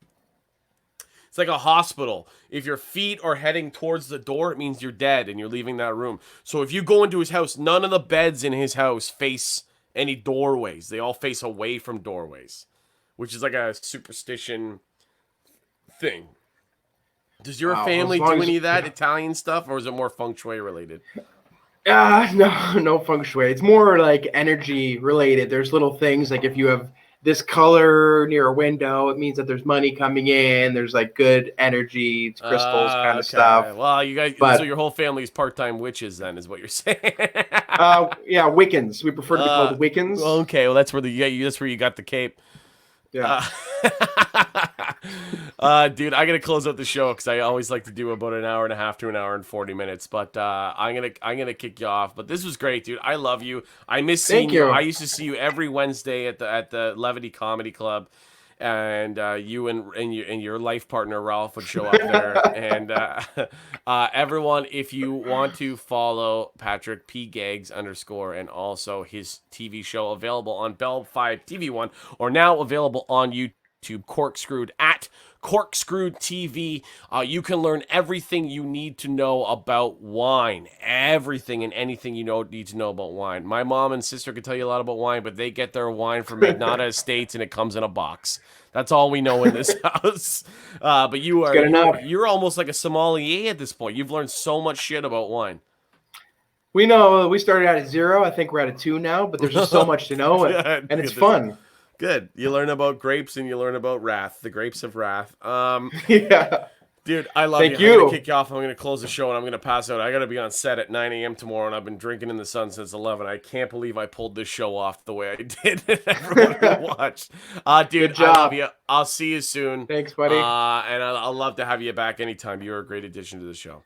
it's like a hospital. If your feet are heading towards the door, it means you're dead and you're leaving that room. So if you go into his house, none of the beds in his house face any doorways. They all face away from doorways, which is like a superstition thing. Does your family do any of that Italian stuff, or is it more feng shui related? No feng shui. It's more like energy related. There's little things like if you have this color near a window, it means that there's money coming in. There's like good energy, it's crystals kind of stuff. Well, you guys, so your whole family is part-time witches, then, is what you're saying? Yeah, Wiccans. We prefer to be called Wiccans. Okay, well that's where you got the cape. Yeah. Dude, I gotta close out the show because I always like to do about an hour and a half to an hour and 40 minutes. But I'm gonna kick you off. But this was great, dude. I love you. I miss seeing you. I used to see you every Wednesday at the Levity Comedy Club, and you and your life partner Ralph would show up there. And everyone, if you want to follow Patrick P Gags _ and also his TV show available on Bell 5 TV1 or now available on YouTube, Corkscrewed at Corkscrewed TV. You can learn everything you need to know about wine. Everything and anything you need to know about wine. My mom and sister can tell you a lot about wine, but they get their wine from Magnata Estates and it comes in a box. That's all we know in this house. But you're almost like a sommelier at this point. You've learned so much shit about wine. We know we started out at 0. I think we're at a 2 now, but there's just so much to know, and it's fun. Good. You learn about grapes and you learn about wrath, the grapes of wrath. Yeah. Dude, I love you. I'm going to kick you off. I'm going to close the show and I'm going to pass out. I got to be on set at 9 a.m. tomorrow and I've been drinking in the sun since 11. I can't believe I pulled this show off the way I did. Everyone who watched. Dude, Good job. I love you. I'll see you soon. Thanks, buddy. And I'll love to have you back anytime. You're a great addition to the show.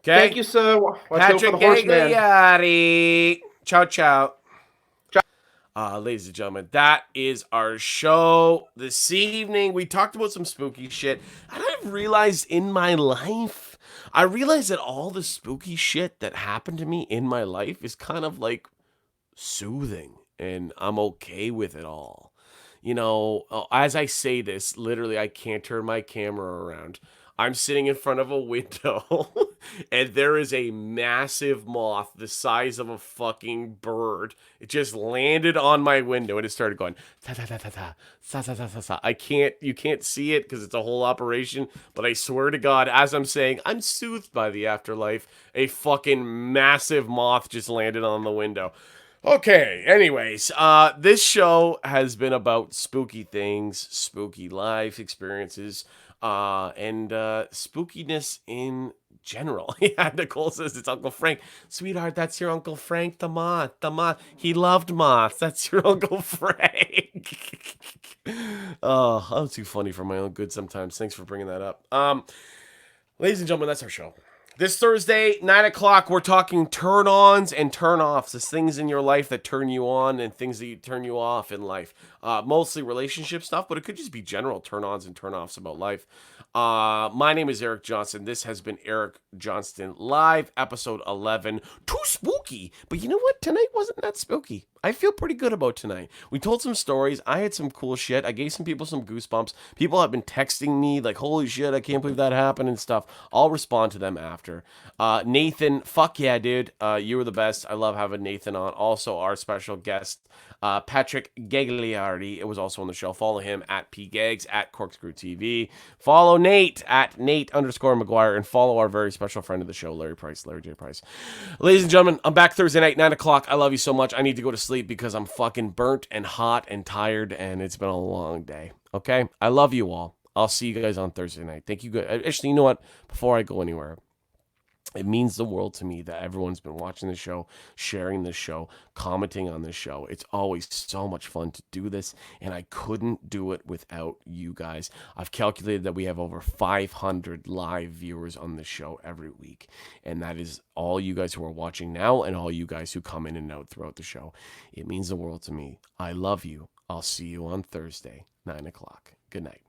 Okay? Thank you, sir. Watch Patrick out for the horseman. Gagliardi. Ciao, ciao. Ladies and gentlemen, that is our show this evening. We talked about some spooky shit. And I've realized in my life, that all the spooky shit that happened to me in my life is kind of like soothing. And I'm okay with it all. You know, as I say this, literally, I can't turn my camera around. I'm sitting in front of a window and there is a massive moth the size of a fucking bird. It just landed on my window and it started going ta ta ta ta ta ta ta ta ta ta. You can't see it because it's a whole operation, but I swear to God, as I'm saying, I'm soothed by the afterlife. A fucking massive moth just landed on the window. Okay, anyways, this show has been about spooky things, spooky life experiences, and spookiness in general. Yeah, Nicole says it's Uncle Frank. Sweetheart, that's your Uncle Frank the moth. The moth. He loved moths. That's your Uncle Frank. Oh, I'm too funny for my own good sometimes. Thanks for bringing that up. Ladies and gentlemen, that's our show. This Thursday, 9 o'clock, we're talking turn-ons and turn-offs. There's things in your life that turn you on and things that turn you off in life. Mostly relationship stuff, but it could just be general turn-ons and turn-offs about life. My name is Eric Johnston. This has been Eric Johnston Live, episode 11. Too spooky, but you know what? Tonight wasn't that spooky. I feel pretty good about tonight. We told some stories. I had some cool shit. I gave some people some goosebumps. People have been texting me like, holy shit, I can't believe that happened and stuff. I'll respond to them after. Nathan, fuck yeah, dude. You were the best. I love having Nathan on. Also, our special guest, Patrick Gagliardi. It was also on the show. Follow him at PGags, at Corkscrew TV. Follow Nate at Nate_McGuire, and follow our very special friend of the show, Larry J. Price. Ladies and gentlemen, I'm back Thursday night, 9 o'clock. I love you so much. I need to go to sleep because I'm fucking burnt and hot and tired, and it's been a long day. Okay? I love you all. I'll see you guys on Thursday night. Thank you guys. Actually, you know what? Before I go anywhere, it means the world to me that everyone's been watching the show, sharing this show, commenting on this show. It's always so much fun to do this, and I couldn't do it without you guys. I've calculated that we have over 500 live viewers on this show every week, and that is all you guys who are watching now and all you guys who come in and out throughout the show. It means the world to me. I love you. I'll see you on Thursday, 9 o'clock. Good night.